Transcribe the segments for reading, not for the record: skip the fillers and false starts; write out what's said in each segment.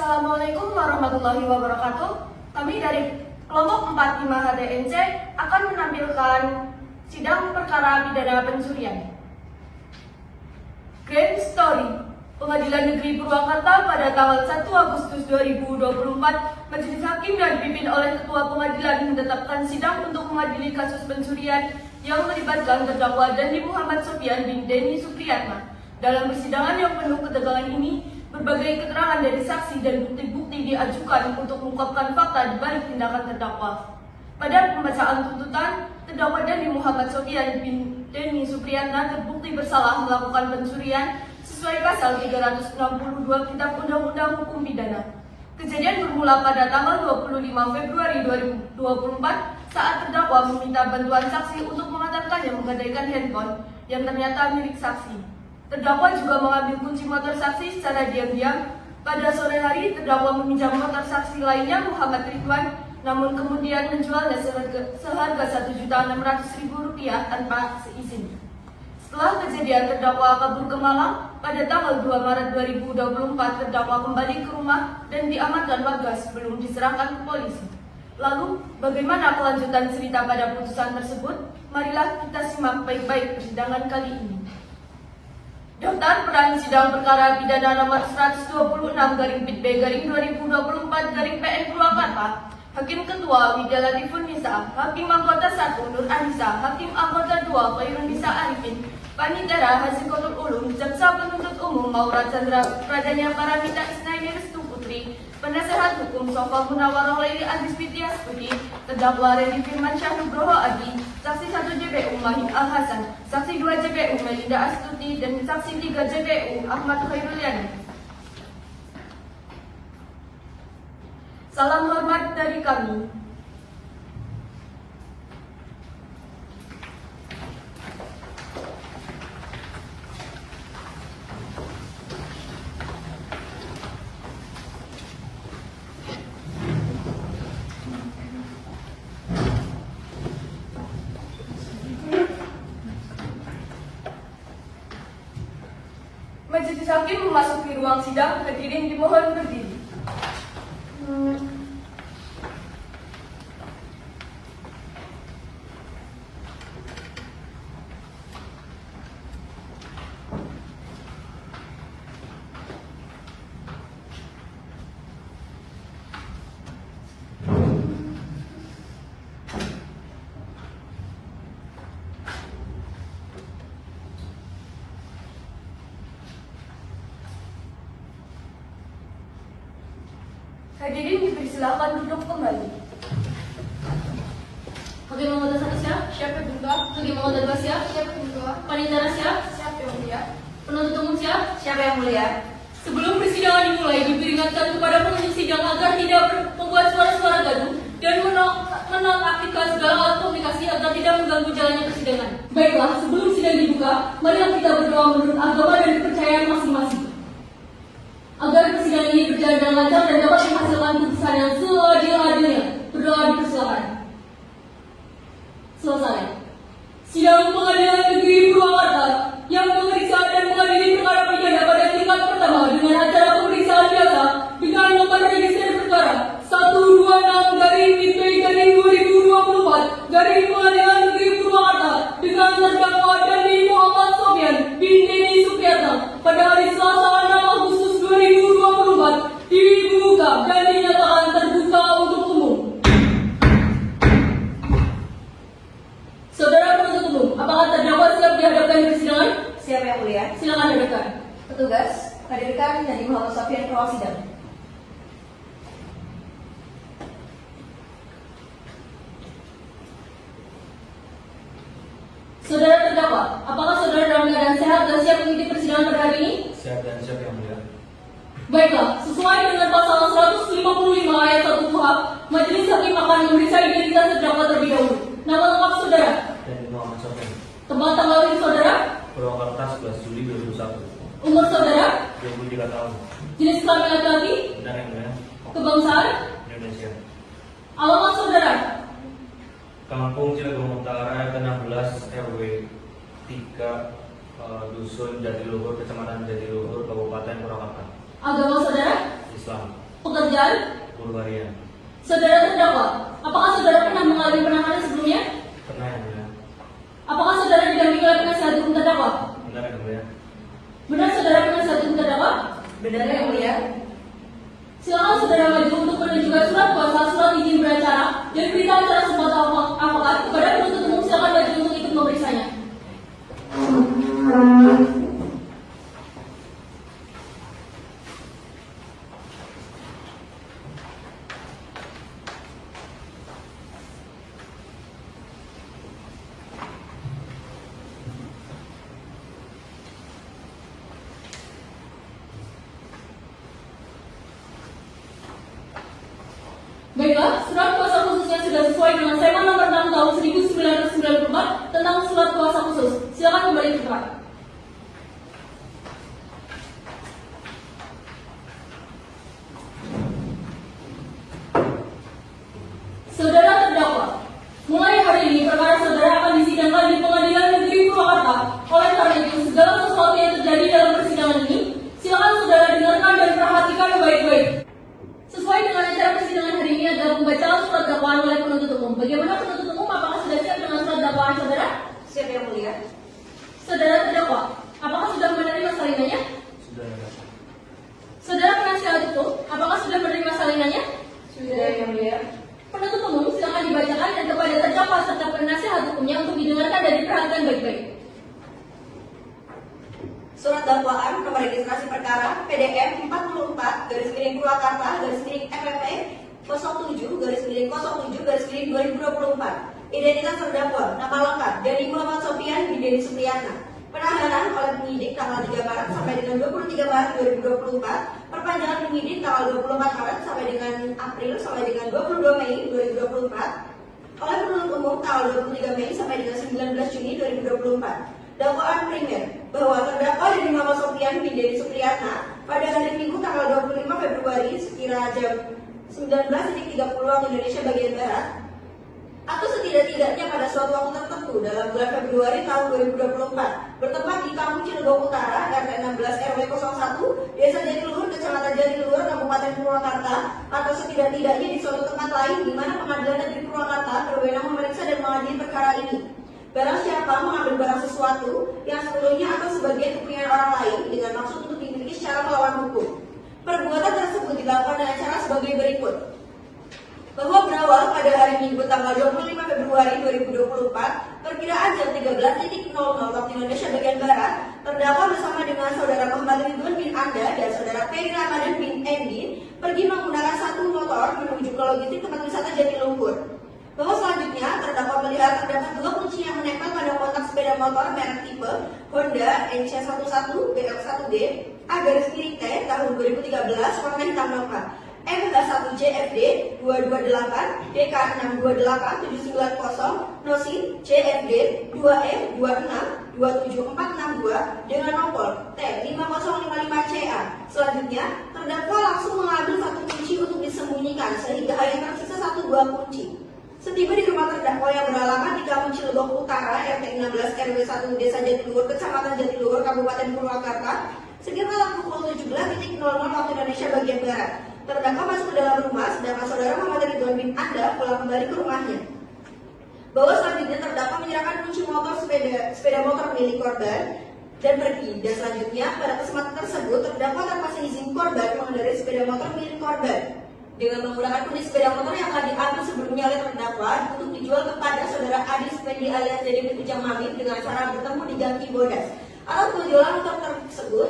Assalamualaikum warahmatullahi wabarakatuh. Kami dari kelompok 45 HDNC akan menampilkan sidang perkara pidana pencurian. Grand Story. Pengadilan Negeri Purwakarta pada tanggal 1 Agustus 2024, Majelis Hakim yang dipimpin oleh Ketua Pengadilan menetapkan sidang untuk mengadili kasus pencurian yang melibatkan terdakwa Dandi Muhammad Sofyan bin Denny Supriyatna. Dalam persidangan yang penuh ketegangan ini, berbagai keterangan dari saksi dan bukti-bukti diajukan untuk mengungkapkan fakta di balik tindakan terdakwa. Pada pembacaan tuntutan, terdakwa Dandi Muhammad Sofyan bin Denny Supriyatna terbukti bersalah melakukan pencurian sesuai pasal 362 Kitab Undang-Undang Hukum Pidana. Kejadian bermula pada tanggal 25 Februari 2024 saat terdakwa meminta bantuan saksi untuk mengantarkannya menggadaikan handphone yang ternyata milik saksi. Terdakwa juga mengambil kunci motor saksi secara diam-diam. Pada sore hari, terdakwa meminjam motor saksi lainnya Muhammad Ridwan, namun kemudian menjualnya seharga Rp1.600.000 tanpa seizin. Setelah kejadian, terdakwa kabur ke Malang. Pada tanggal 2 Maret 2024, terdakwa kembali ke rumah dan diamankan warga sebelum diserahkan ke polisi. Lalu, bagaimana kelanjutan cerita pada putusan tersebut? Marilah kita simak baik-baik persidangan kali ini. Daftar peran sidang perkara pidana nomor 126/PIT/2024/PN Purwakarta. Hakim Ketua Widya Latifun Nisa, Hakim Anggota 1 Nur Anissa, Hakim Anggota 2 Khairun Nisa Arifin, Panitera Hasikotul Ulum, Jaksa Penuntut Umum Maura Chandra Pradana Paramita Isnaini Restu Putri, Penasehat Hukum Sofa Gunawarong Laili Adis Fitias Putri, terdakwa Redi Firman Syah Nugroho Adi, Saksi 1 JPU Mahim Al Hasan, Saksi 2 JPU Melinda Astuti, dan Saksi 3 JPU Ahmad Khairuliani. Salam hormat dari kami. Majelis Hakim memasuki ruang sidang. Hadirin dimohon berdiri. Hadirin dipersilakan duduk kembali. Hakim Anggota 1 siap? Siapa juga? Hakim Anggota 2 siap? Siapa juga? Panitera siap? Siapa yang mulia? Penuntut umum siap? Siapa yang mulia? Sebelum persidangan dimulai, diperingatkan kepada pengunjung sidang agar tidak membuat suara-suara gaduh dan menonaktifkan segala alat komunikasi agar tidak mengganggu jalannya persidangan. Baiklah, sebelum sidang dibuka, marilah kita berdoa menurut agama dan kepercayaan masing-masing, agar persidangan ini berjalan dengan lancar dan dapat menghasilkan putusan yang seadil-adilnya. Berdoa dipersilakan. Selesai. Sidang Pengadilan Negeri Purwakarta yang memeriksa dan mengadili perkara pidana pada tingkat pertama dengan acara pemeriksaan biasa dengan nomor register perkara 126/PIT/2024 Pengadilan Negeri Purwakarta dengan terdakwa Dandi Muhammad Sofyan bin Denny Supriyatna pada hari Selasa 6 Agustus 2024 dibuka dan dinyatakan terbuka untuk umum. Saudara penuntut umum, apakah terdakwa siap dihadapkan di persidangan? Siapa yang mulia? Silakan hadapkan. Petugas, hadirkan Dandi Muhammad Sofyan ke ruang sidang. Saudara terdakwa, apakah saudara dalam keadaan sehat dan siap mengikuti persidangan pada hari ini? Siap dan siap yang mulia. Baiklah, sesuai dengan pasal 155 ayat 1 KUHP, Majelis Hakim akan memeriksa identitas terdakwa terlebih dahulu. Nama lengkap saudara? Dandi Muhammad Sofyan. Tempat tanggal lahir saudara? Purwakarta 11 Juli 2021. Umur saudara? 23 tahun. Jenis kelamin laki-laki? Benar yang mulia. Kebangsaan? Indonesia. Alamat saudara? Kampung Cilegon Utara RT 16 RW 3 Dusun Jatiluhur, Kecamatan Jatiluhur, Kabupaten Purwakarta. Agama saudara? Islam. pekerjaan Purwaria. saudara terdakwa. Apakah saudara pernah mengalami penahanan sebelumnya? Pernah yang mulia. Apakah saudara didampingi oleh penasihat hukum terdakwa? Benar yang mulia. Benar saudara penasihat hukum terdakwa? Benar yang mulia. Silakan saudara maju untuk menunjukkan surat kuasa, surat izin beracara, dan berita acara semata avokat kepada penuntut umum. Silakan maju untuk ikut memeriksanya. Baiklah, surat kuasa khususnya sudah sesuai dengan Seman nomor 6 tahun 1994 tentang surat kuasa khusus. Silakan kembali ke tempat. Saudara terdakwa, mulai hari ini perkara saudara akan disidangkan di Pengadilan Negeri Purwakarta. Oleh karena itu, segala sesuatu yang terjadi dalam persidangan ini, silakan saudara dengarkan dan perhatikan baik-baik. Sesuai dengan acara persidangan hari ini adalah pembacaan surat dakwaan oleh penuntut umum. Bagaimana penuntut umum? Apakah sudah siap dengan surat dakwaan saudara? Siap yang mulia. Saudara terdakwa, apakah sudah menerima salinannya? Sudah ya. Saudara penasihat hukum, apakah sudah menerima salinannya? Sudah yang mulia. Penuntut umum silakan dibacakan dan kepada terdakwa serta penasihat hukumnya untuk didengarkan dan diperhatikan baik-baik. Surat dakwaan nomor registrasi perkara PDM 44 garis miring Purwakarta garis miring FFP 07 garis miring 2024. Identitas terdakwa, nama lengkap Dani Muhammad Sofian bin Deni Supriyatna. Penahanan oleh penyidik tanggal 3 Maret sampai dengan 23 Maret 2024. Perpanjangan penyidik tanggal 24 Maret sampai dengan April sampai dengan 22 Mei 2024. Oleh penuntut umum tanggal 23 Mei sampai dengan 19 Juni 2024. Dakwaan primer bahwa terdakwa Dani Muhammad Sofian bin Deni Supriyatna pada hari Minggu tanggal 25 Februari sekira jam 19.30 waktu Indonesia bagian Barat atau setidak-tidaknya pada suatu waktu tertentu dalam bulan Februari tahun 2024 bertempat di Kampung Cilegon Utara RT 16 RW 01 Desa Jatiluhur Kecamatan Jatiluhur Kabupaten Purwakarta atau setidak-tidaknya di suatu tempat lain di mana Pengadilan Negeri Purwakarta berwenang memeriksa dan mengadili perkara ini. Barang siapa mengambil barang sesuatu yang sepenuhnya atau sebagian kepunyaan orang lain dengan maksud untuk dimiliki secara melawan hukum. Perbuatan tersebut dilakukan dengan cara sebagai berikut. Bahwa berawal pada hari Minggu tanggal 25 Februari 2024, perkiraan jam 13.00 waktu Indonesia bagian Barat, terdakwa bersama dengan saudara Muhammad Ridwan bin Anda dan saudara Peri Ramadan bin Endin pergi menggunakan satu motor menuju ke logistik tempat wisata Jatiluhur. Bahwa selanjutnya terdakwa melihat terdapat dua kunci yang menempel pada kontak sepeda motor merek tipe Honda NC11 BL1D A-T tahun 2013 warna hitam lengkap MH1JFD 228 DK628790 Nosin CFD 2E26 27462 dengan nomor T5055CA. Selanjutnya terdakwa langsung mengambil satu kunci untuk disembunyikan sehingga hanya tersisa satu buah kunci. Setiba di rumah terdakwa yang beralamat di Kampung Cilegon Utara RT 16 RW 1 Desa Jatiluhur Kecamatan Jatiluhur Kabupaten Purwakarta sekitar pukul 17.00 waktu Indonesia bagian Barat. Terdakwa masuk ke dalam rumah sedangkan saudara Muhammad Ridwan bin Anda pulang kembali ke rumahnya. Bahwa selanjutnya terdakwa menyerahkan kunci motor sepeda motor milik korban dan pergi. Dan selanjutnya pada kesempatan tersebut terdakwa tanpa seizin korban mengendarai sepeda motor milik korban dengan menggunakan kunci sepeda motor yang telah diambil sebelumnya oleh terdakwa untuk dijual kepada saudara Adi Spendi alias Jadi Ujang Mamit dengan cara bertemu di Gang Cibodas. Atas penjualan motor tersebut,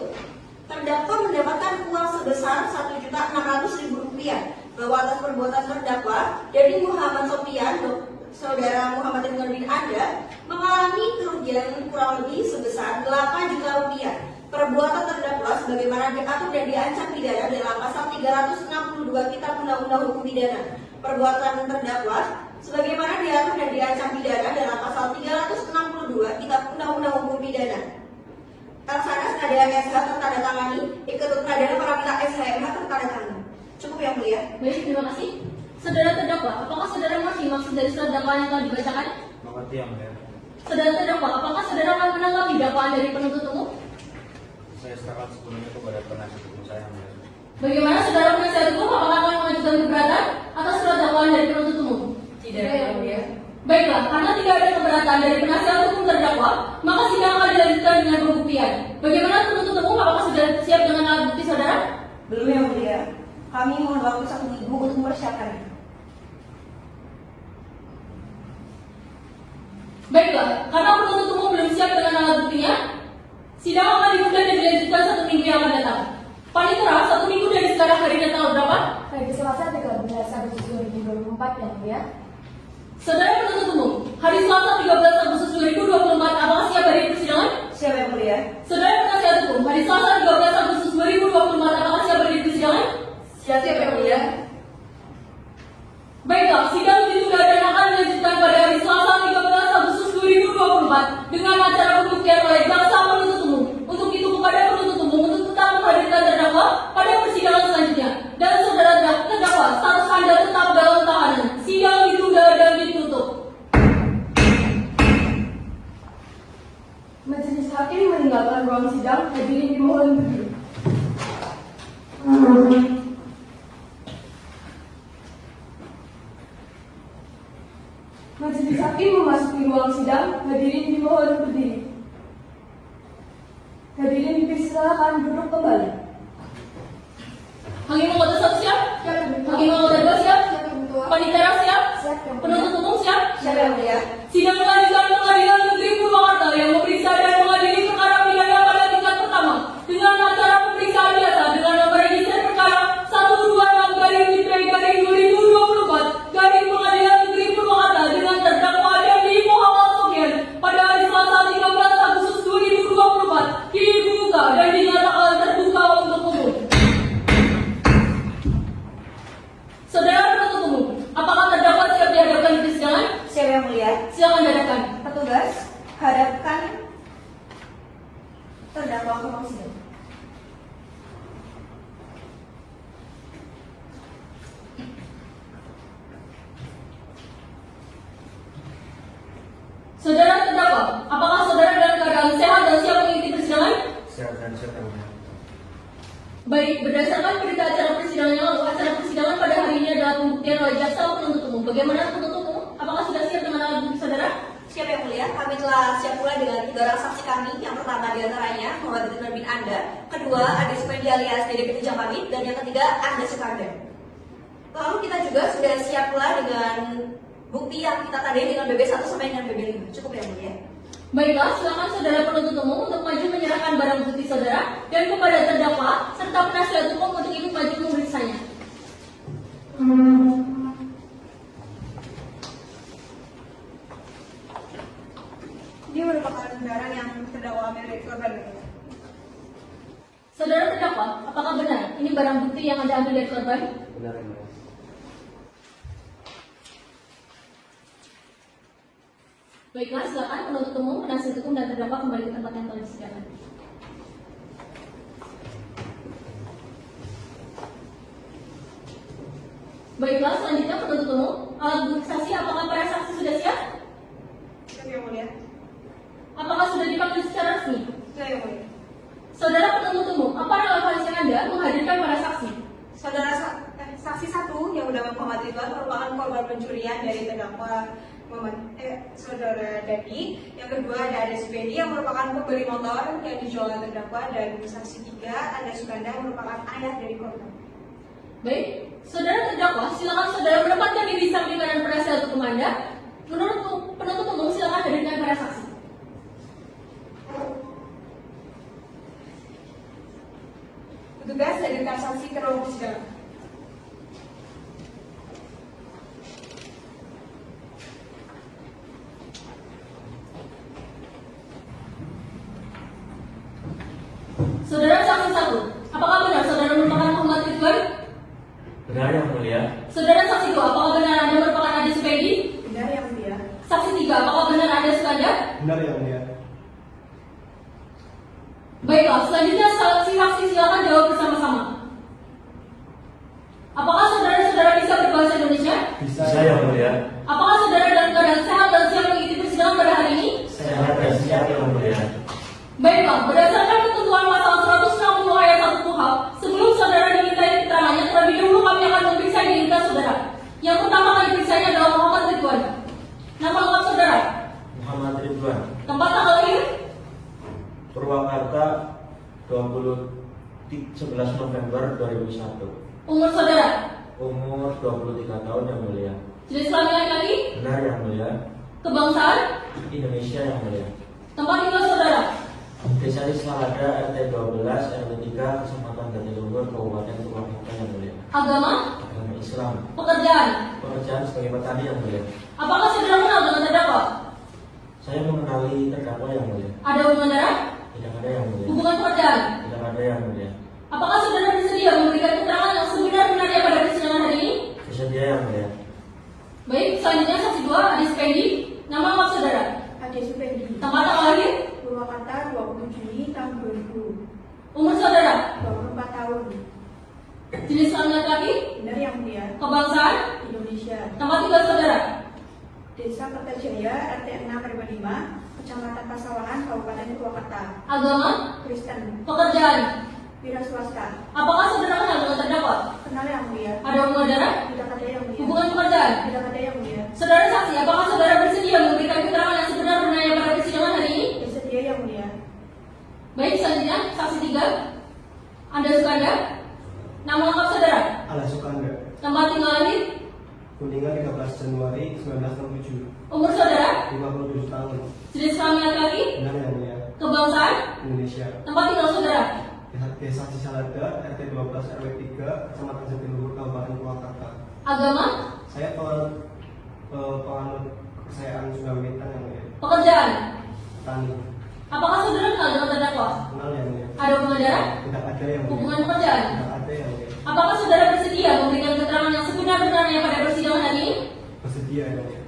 terdakwa mendapatkan uang sebesar Rp1.600.000 bahwa atas perbuatan terdakwa dari Muhammad Sofian, saudara Muhammad Ridwan bin Anda mengalami kerugian kurang lebih sebesar Rp8 juta. Perbuatan terdakwa sebagaimana diatur dan diancam pidana dalam pasal 362 Kitab Undang-Undang Hukum Pidana. Perbuatan terdakwa sebagaimana diatur dan diancam pidana dalam pasal 362 Kitab Undang-Undang Hukum Pidana. Laksana Senadaya SH tertandatangani, Iketut Pradana Paramita SHMH tertandatangani. Cukup yang mulia. Baik, terima kasih. Saudara terdakwa, apakah saudara mengerti maksud dari surat dakwaan yang telah dibacakan? Mengerti yang mulia. Saudara terdakwa, apakah saudara akan menanggapi dakwaan dari penuntut umum? Saya serahkan sepenuhnya kepada penasihat hukum saya yang mulia. Bagaimana saudara penasihat hukum, apakah akan mengajukan keberatan atas surat dakwaan dari penuntut umum? Tidak, Yang Mulia. Baiklah, karena tidak ada keberatan dari penasihat hukum terdakwa, maka sidang akan dilanjutkan dengan pembuktian. Bagaimana penuntut umum, apakah sudah siap dengan alat bukti saudara? Belum Yang Mulia. Kami mohon waktu 1 minggu untuk mempersiapkannya. Baiklah, karena penuntut umum belum siap dengan alat buktinya, sidang akan ditunda dan dilanjutkan 1 minggu yang akan datang. Panitera, 1 minggu dari sekarang harinya tanggal berapa? Hari Selasa 13 Agustus 2024, Yang Mulia. Saudara penuntut umum, hari Selasa 13 Agustus 2024, apakah siap hari persidangan? Siap Yang Mulia. Saudara penasihat hukum, hari Selasa 13 Agustus 2024, apakah siap hari persidangan? Siap, Yang Mulia. Baiklah, sidang ditunda dan akan dilanjutkan pada hari Selasa 13 Agustus 2024 dengan acara pembuktian oleh jaksa penuntut umum. Untuk itu kepada penuntut umum untuk tetap menghadirkan terdakwa pada persidangan selanjutnya. Dan saudara terdakwa, status Anda tetap dalam tahanan. Sidang ditunda dan ditutup. Majelis Hakim meninggalkan ruang sidang, hadirin dimohon berdiri. Majelis Hakim memasuki ruang sidang, hadirin dimohon berdiri. Hadirin dipersilakan duduk kembali. Hakim anggota 1 siap? Siap, Yang Mulia. Hakim anggota 2 siap? Siap, Yang Mulia. Panitera siap? Siap, Yang Mulia. Penuntut umum siap? Siap Yang Mulia. Sidang lanjutan Pengadilan Negeri Purwakarta yang memeriksa dan mengadili perkara pidana pada tingkat pertama dengan acara pemeriksaan biasa dengan nomor register perkara 126-IP-2024 garing Pengadilan Negeri Purwakarta dengan terdakwa Devi Muhammad Sofyan pada hari Selasa 13 Agustus 2024 kini dibuka dan dinyatakan terbuka untuk umum. Saudara penuntut umum, apakah terdakwa siap dihadapkan di persidangan? Siap Yang Mulia. Silakan dihadapkan. Petugas, hadapkan terdakwa ke ruang sidang. Saudara terdakwa, apakah saudara dalam keadaan sehat dan siap mengikuti persidangan? Siap dan siap Yang Mulia. Baik, berdasarkan berita acara persidangan yang lalu, acara persidangan pada hari ini adalah pembuktian oleh jaksa penuntut umum. Bagaimana penuntut umum? Apakah sudah siap dengan alat bukti saudara? Siap Yang Mulia, kami telah siap pula dengan 3 orang saksi kami. Yang pertama diantaranya Muhammad Ridwan bin Anda, kedua Ade Supendi alias Dede Pinjam Pamit, dan yang ketiga Anda Sukanda. Lalu kita juga sudah siap pula dengan bukti yang kita tandai dengan BB1 sampai dengan BB5. Cukup Yang Mulia. Baiklah, silakan saudara penuntut umum untuk maju menyerahkan barang bukti saudara dan kepada terdakwa serta penasihat hukum untuk ikut maju memeriksanya. Dia merupakan barang yang terdakwa milik korban. Saudara terdakwa, apakah benar ini barang bukti yang Anda ambil dari korban? Benar Yang Mulia. Baiklah, silakan penuntut umum, penasihat hukum dan terdakwa kembali ke tempat yang telah disediakan. Baiklah, selanjutnya penuntut umum, alat bukti saksi, apakah para saksi sudah siap? Siap Yang Mulia. Apakah sudah dipanggil secara resmi? Siap Yang Mulia. Saudara penuntut umum, apa relevansi Anda menghadirkan para saksi? Saudara saksi 1 yang bernama Muhammad Ridwan merupakan korban pencurian dari terdakwa saudara Devi. Yang kedua ada Ade Supendi yang merupakan pembeli motor yang dijual oleh terdakwa, dan saksi 3 Anda Sukanda merupakan ayah dari korban. Baik, saudara terdakwa, silakan saudara menempatkan diri di samping kanan penasihat hukum Anda. Menurut penuntut umum, silakan hadirkan para saksi. Petugas hadirkan saksi ke ruang persidangan. Saudara saksi 1, apakah benar saudara merupakan Muhammad Ridwan? Benar Yang Mulia. Saudara saksi 2, apakah benar Anda merupakan Ade Supendi? Benar Yang Mulia. Saksi 3, apakah benar Anda Sukanda? Benar Yang Mulia. Baiklah, selanjutnya saksi-saksi silakan jawab bersama-sama. Apakah saudara-saudara bisa berbahasa Indonesia? Bisa Yang Mulia. Apakah saudara dalam keadaan sehat dan siap mengikuti persidangan pada hari ini? Sehat dan siap Yang Mulia. Baiklah, berdasarkan ketentuan pasal 160 ayat 1 KUHP, sebelum saudara dimintai terlebih dahulu kami akan memeriksa identitas saudara. Yang pertama kali periksanya adalah Muhammad Ridwan. Nama lengkap saudara? Muhammad Ridwan. Tempat tanggal lahir? Purwakarta 11 November 2001. Umur saudara? Umur 23 tahun yang mulia. Jenis kelamin laki-laki? Benar yang mulia. Kebangsaan? Indonesia yang mulia. Tempat tinggal saudara? Desa Islada RT 12 RW 3 Kecamatan Jatiluhur Kabupaten Purwakarta yang mulia. Agama? Agama Islam. Pekerjaan? Pekerjaan sebagai petani yang mulia. Apakah saudara kenal dengan terdakwa? Saya mengenali terdakwa yang mulia. Ada hubungan darah? Tidak ada yang mulia. Hubungan pekerjaan? Tidak ada yang mulia. Apakah saudara bersedia memberikan keterangan yang sebenar-benarnya pada persidangan hari ini? Bersedia yang mulia. Baik, selanjutnya saksi 2, Adi Spendi. Nama lengkap saudara? Ade Supendi. Tempat tanggal lahir? Purwakarta 20 Juni tahun 2000. Umur saudara? 24 tahun. Jenis kelamin laki-laki? Benar yang mulia. Kebangsaan? Indonesia. Tempat tinggal saudara? Desa Kertajaya RT 6 RW 5 Kecamatan Pasawahan Kabupaten Purwakarta. Agama? Kristen. Pekerjaan? Wira swasta. Apakah saudara kenal dengan terdakwa? Kenal yang mulia. Ada hubungan darah? Tidak ada yang mulia. Hubungan pekerjaan? Tidak ada yang mulia. Saudara saksi, apakah saudara bersedia memberikan keterangan yang sebenar-benarnya pada persidangan hari ini? Bersedia yang mulia. Baik, selanjutnya saksi 3, Anda Sukanda. Nama lengkap saudara? Ala Sukanda, Tempat tinggal lahir? Kuningan 13 Januari 1967, Umur saudara? 57 tahun, Jenis kelamin laki-laki? benar yang mulia, Kebangsaan? Indonesia. Tempat tinggal saudara? Desa Cisalada, RT 12 RW 3, Kecamatan Jatiluhur, Kabupaten Purwakarta. Agama? Saya penganut kepercayaan Sunda Wiwitan yang mulia, Pekerjaan? petani, Apakah saudara kenal dengan terdakwa? kenal yang mulia, Ada hubungan darah? tidak ada yang mulia, Hubungan pekerjaan? tidak ada yang mulia, Apakah saudara bersedia memberikan keterangan yang sebenar-benarnya pada persidangan hari ini? bersedia yang mulia.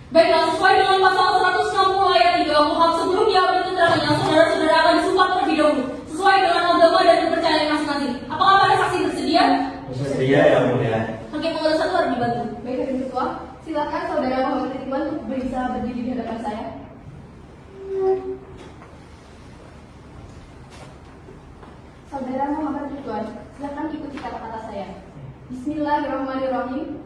Baiklah, sesuai dengan pasal 160 ayat 3 KUHP sebelumnya berketerangan yang saudara-saudara akan disumpah terlebih dahulu sesuai dengan agama dan kepercayaan masing-masing. Apakah para saksi bersedia? Bersedia yang mulia. Hakim pengawas 1 harus dibantu. Baik, Hakim Ketua, silakan saudara Muhammad Ridwan untuk bisa berdiri di hadapan saya. Saudara Muhammad Ridwan, silakan ikuti kata-kata saya. Bismillahirrahmanirrahim.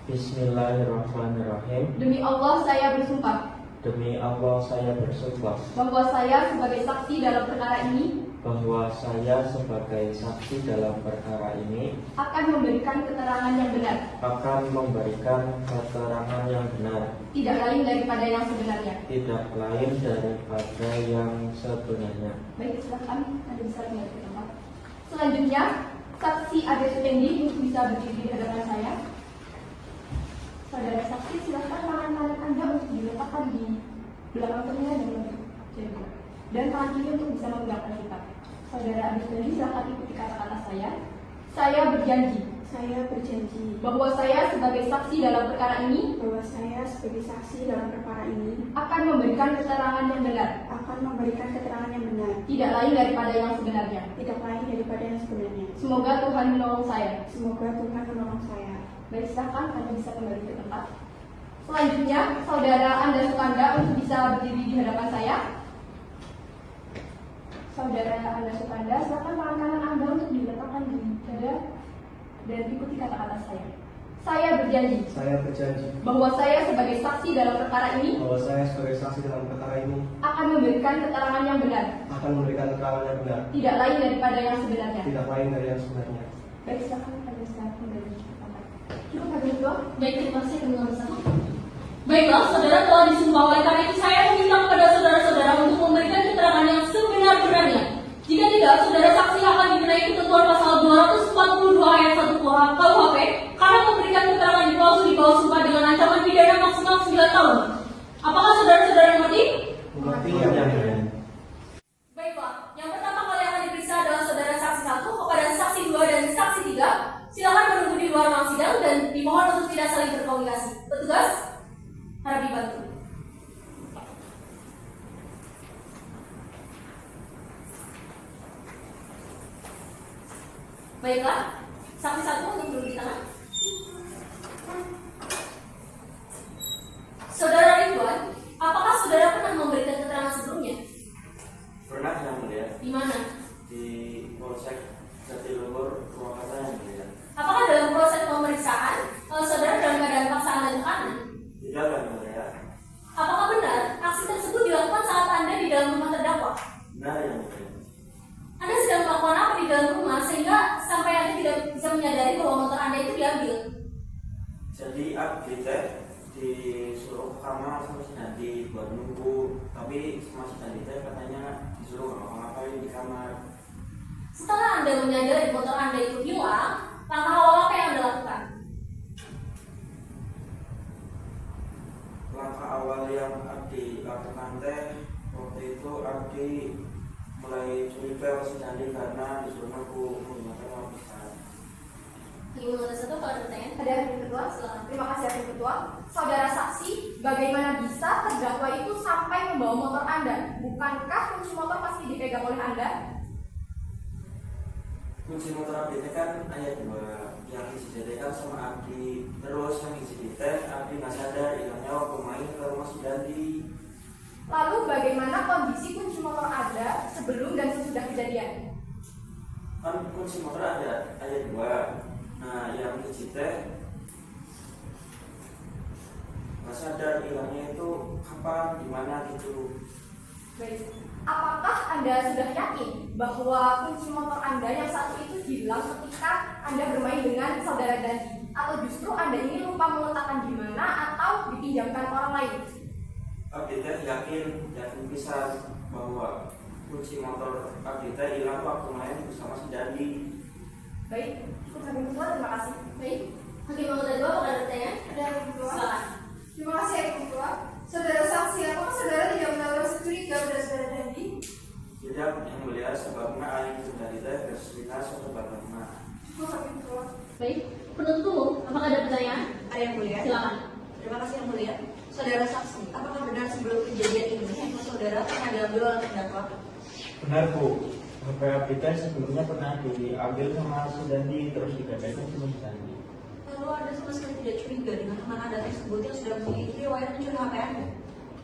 Bismillahirrahmanirrahim. Demi Allah saya bersumpah Demi Allah saya bersumpah bahwa saya sebagai saksi dalam perkara ini bahwa saya sebagai saksi dalam perkara ini akan memberikan keterangan yang benar, akan memberikan keterangan yang benar, tidak lain daripada yang sebenarnya. tidak lain daripada yang sebenarnya. Baik, silakan Anda bisa kembali ke tempat. Selanjutnya, saksi Ade Supendi untuk bisa berdiri di hadapan saya. Saudara saksi, silakan tangan Anda untuk diletakkan di belakang telinga dan jari, dan tangan kiri untuk bisa mengganggu kitab. Saudara Ade Supendi, silakan ikuti kata-kata saya. Saya berjanji bahwa saya sebagai saksi dalam perkara ini akan memberikan keterangan yang benar, tidak lain daripada yang sebenarnya. Semoga Tuhan menolong saya. Baik, silakan Anda bisa kembali ke tempat. Selanjutnya, saudara Anda Sukanda untuk bisa berdiri di hadapan saya. Saudara Anda Sukanda, silakan tangan kanan Anda untuk diletakkan di dada dan ikuti kata-kata saya. Saya berjanji bahwa saya sebagai saksi dalam perkara ini akan memberikan keterangan yang benar, tidak lain daripada yang sebenarnya. Baik, silakan Anda bisa kembali ke tempat. Cukup, Hakim Ketua. Baik, terima kasih dengan bersama. Baiklah, saudara telah disumpah, oleh karena itu saya meminta kepada saudara-saudara untuk memberikan keterangan yang sebenar-benarnya. Jika tidak, saudara saksi akan dikenai ketentuan pasal 242 ayat 1 KUHP karena memberikan keterangan yang palsu di bawah sumpah dengan ancaman pidana maksimal 9 tahun. Apakah saudara-saudara mengerti? Mengerti yang mulia. Baiklah, yang pertama kali akan diperiksa adalah saudara saksi 1 kepada saksi 2 dan saksi 3. Silakan menunggu di luar ruang sidang dan dimohon untuk tidak saling berkomunikasi. Petugas, harap dibantu. Baiklah, saksi 1 untuk duduk di tengah. Saudara Ridwan, apakah saudara pernah memberikan keterangan sebelumnya? Pernah yang mulia Di mana? di Polsek Jatiluhur Purwakarta yang mulia. dalam proses pemeriksaan saudara dalam keadaan paksaan dan tekanan? Tidak, Yang Mulia. Apakah benar aksi tersebut dilakukan saat Anda di dalam rumah terdakwa? Benar, Yang Mulia. Anda sedang melakukan apa di dalam rumah sehingga sampai Anda tidak bisa menyadari bahwa motor Anda itu diambil? Jadi abdi teh disuruh ke kamar sama si Nadi buat nunggu, tapi sama si Nadi teh katanya disuruh ngapa-ngapain di kamar. Setelah Anda menyadari motor Anda itu hilang, langkah awal apa yang Anda lakukan? Langkah awal yang abdi lakukan teh waktu itu abdi mulai curiga si Nadi karena disuruh nunggu menggunakan uang besar. Gimana satu kalau ada pertanyaan? Ada Hakim Ketua? Silakan. Terima kasih Hakim Ketua. Saudara saksi, bagaimana bisa terdakwa itu sampai membawa motor Anda? Bukankah kunci motor pasti dipegang oleh Anda? Kunci motor abdi teh kan ayat 2 yang isi dede kan sama abdi, terus yang isi di teh abdi nggak sadar hilangnya waktu main ke rumah si Dandi. Lalu bagaimana kondisi kunci motor Anda sebelum dan sesudah kejadian? Kan kunci motor ada ayat 2. Nah, yang isi teh nggak sadar hilangnya itu kapan, dimana gitu. Baik. Apakah Anda sudah yakin bahwa kunci motor Anda yang satu itu hilang ketika Anda bermain dengan saudara Dandi? Atau justru Anda ini lupa meletakkan di mana atau dipinjamkan orang lain? Abdi teh yakin bisa bahwa kunci motor abdi teh hilang waktu main bersama si Dandi. Baik, cukup Hakim Ketua, terima kasih. Baik. Hakim anggota 2 apakah ada pertanyaan? Ada Hakim Ketua. Silakan. Terima kasih Hakim Ketua. Saudara saksi, apakah saudara tidak menaruh rasa curiga pada saudara Dandi? Tidak, yang mulia sebabnya ayat itu dari teh bercerita suatu bagaimana. Cukup Hakim Ketua. Baik. Penuntut umum, apakah ada pertanyaan? Ada yang mulia? Silakan. Terima kasih yang mulia. Saudara saksi, apakah benar sebelum kejadian ini handphone saudara pernah diambil oleh terdakwa? Benar, Bu. HP abdi teh sebelumnya pernah diambil sama si Dandi terus digadaikan sama si Dandi. Lalu Anda sama sekali tidak curiga dengan teman Anda tersebut yang sudah memiliki riwayat mencuri HP Anda?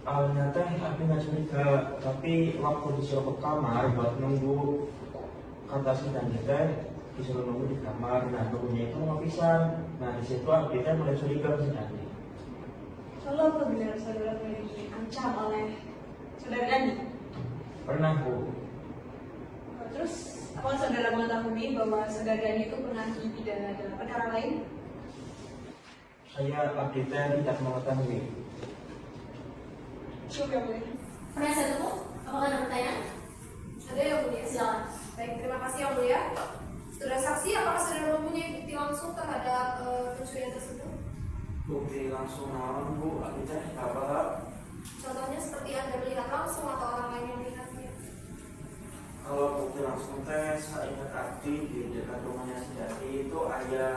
Awalnya teh abdi nggak curiga, tapi waktu disuruh ke kamar buat nunggu, kata si Dandi teh disuruh nunggu di kamar. Nah, nunggunya itu lama pisan. Nah, di situ abdi teh mulai curiga sama si Dandi. Lalu apa benar saudara mulai diancam oleh saudara Dandi? Pernah, Bu. Terus, apakah saudara mengetahui bahwa saudara Dandi itu pernah dipidana dalam perkara lain? Saya abdi teh tidak mengetahui. Cukup yang mulia. Penasihat hukum, apakah ada pertanyaan? Ada yang mulia. Silakan. Baik, terima kasih yang mulia. Saudara saksi, apakah saudara mempunyai bukti langsung terhadap pencurian tersebut? Bukti langsung naon, Bu, abdi teh apa? Contohnya seperti Anda melihat langsung atau orang lain yang melihatnya? Kalau bukti langsung tes, saya ingat abdi di dekat rumahnya si Dandi itu ada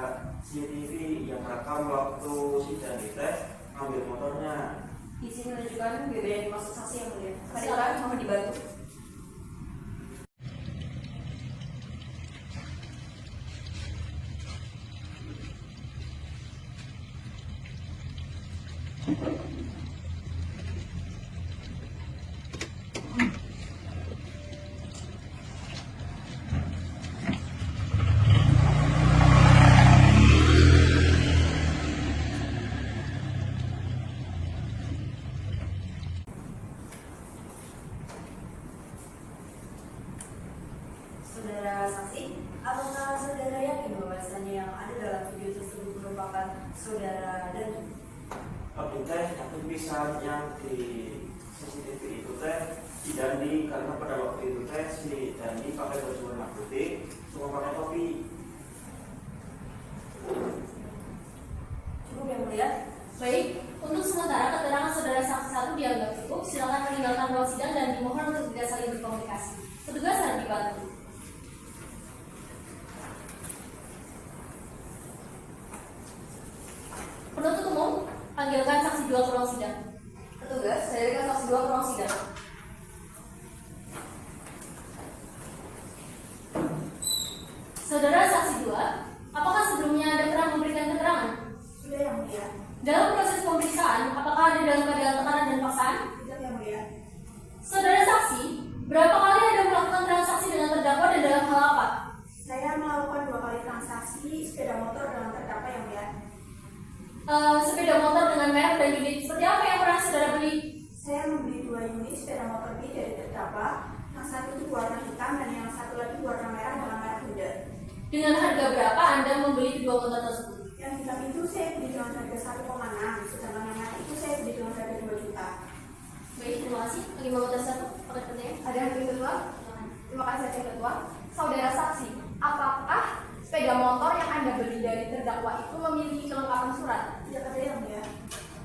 CCTV yang rekam waktu si Dandi teh ngambil motornya. Di sini menunjukkan BBM yang dimaksud saksi yang mulia. Silakan, mohon dibantu. Saudara saksi, apakah saudara yakin bahwasannya yang ada dalam video tersebut merupakan saudara Dandi? Abdi teh yakin bisa yang di CCTV itu teh si Dandi, karena pada waktu itu teh si Dandi pakai baju warna putih, cuma pakai topi. Cukup yang mulia. Baik, untuk sementara keterangan saudara saksi 1 dianggap cukup. Silakan meninggalkan ruang sidang dan dimohon untuk tidak saling berkomunikasi. Petugas harus dibantu. Penuntut umum, panggilkan saksi 2 ke ruang sidang. Petugas, saya dengan saksi 2 ke ruang sidang. Saudara saksi 2, apakah sebelumnya Anda pernah memberikan keterangan? Sudah yang mulia. Dalam proses pemeriksaan, apakah Anda dalam keadaan tekanan dan paksaan? Tidak yang mulia. Saudara saksi, berapa kali Anda melakukan transaksi dengan terdakwa dan dalam hal apa? Saya melakukan 2 kali transaksi sepeda motor dengan sepeda motor dengan merek dan unit seperti apa yang pernah saudara beli? Saya membeli 2 unit sepeda motor B dari terdakwa. Yang satu itu warna hitam dan yang satu lagi warna merah dengan merek Honda. Dengan harga berapa Anda membeli kedua motor tersebut? Yang hitam itu saya beli dengan harga 1,6, sedangkan yang merah itu saya beli dengan harga 2 juta. Baik, terima kasih. Bagi Bapak tersatu, paket pertanyaan. Ada yang lebih kedua? Terima kasih Hakim Ketua. Saudara saksi, apakah sepeda motor yang Anda beli dari terdakwa itu memiliki kelengkapan surat? Tidak ada yang mulia.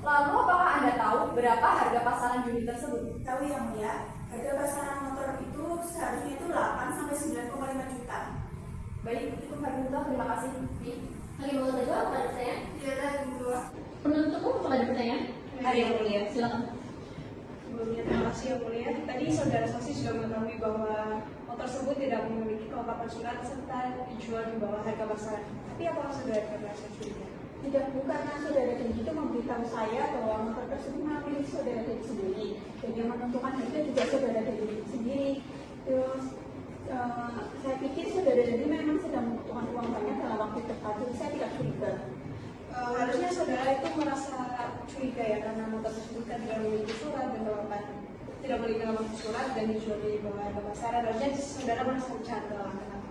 Lalu apakah Anda tahu berapa harga pasaran unit tersebut? Tahu yang mulia, harga pasaran motor itu seharusnya itu 8 sampai 9,5 juta. Baik, itu Hakim Ketua. Terima kasih. Bagi Bapak kedua, apa ada pertanyaan? Tidak ada yang kedua. Penutup umum, apakah ada pertanyaan? Ada yang mulia. Silakan. Sebelumnya terima kasih yang mulia. Tadi saudara saksi sudah mengetahui bahwa motor tersebut tidak memiliki kelengkapan surat serta dijual di bawah harga pasaran. Tapi apakah saudara tidak merasa curiga? Tidak, bukan saudara Dendi itu memberitahu saya bahwa motor tersebut milik saudara Dendi sendiri. Dan yang menentukan harga juga saudara Dendi sendiri. Terus saya pikir saudara Dendi memang sedang membutuhkan uang banyak dalam waktu dekat. Jadi saya tidak curiga. Harusnya saudara itu merasa curiga ya karena motor tersebut kan tidak memiliki surat dan kelengkapan tidak memiliki kelengkapan surat dan dijual di bawah harga pasaran. Harusnya saudara merasa bercanda lah kenapa?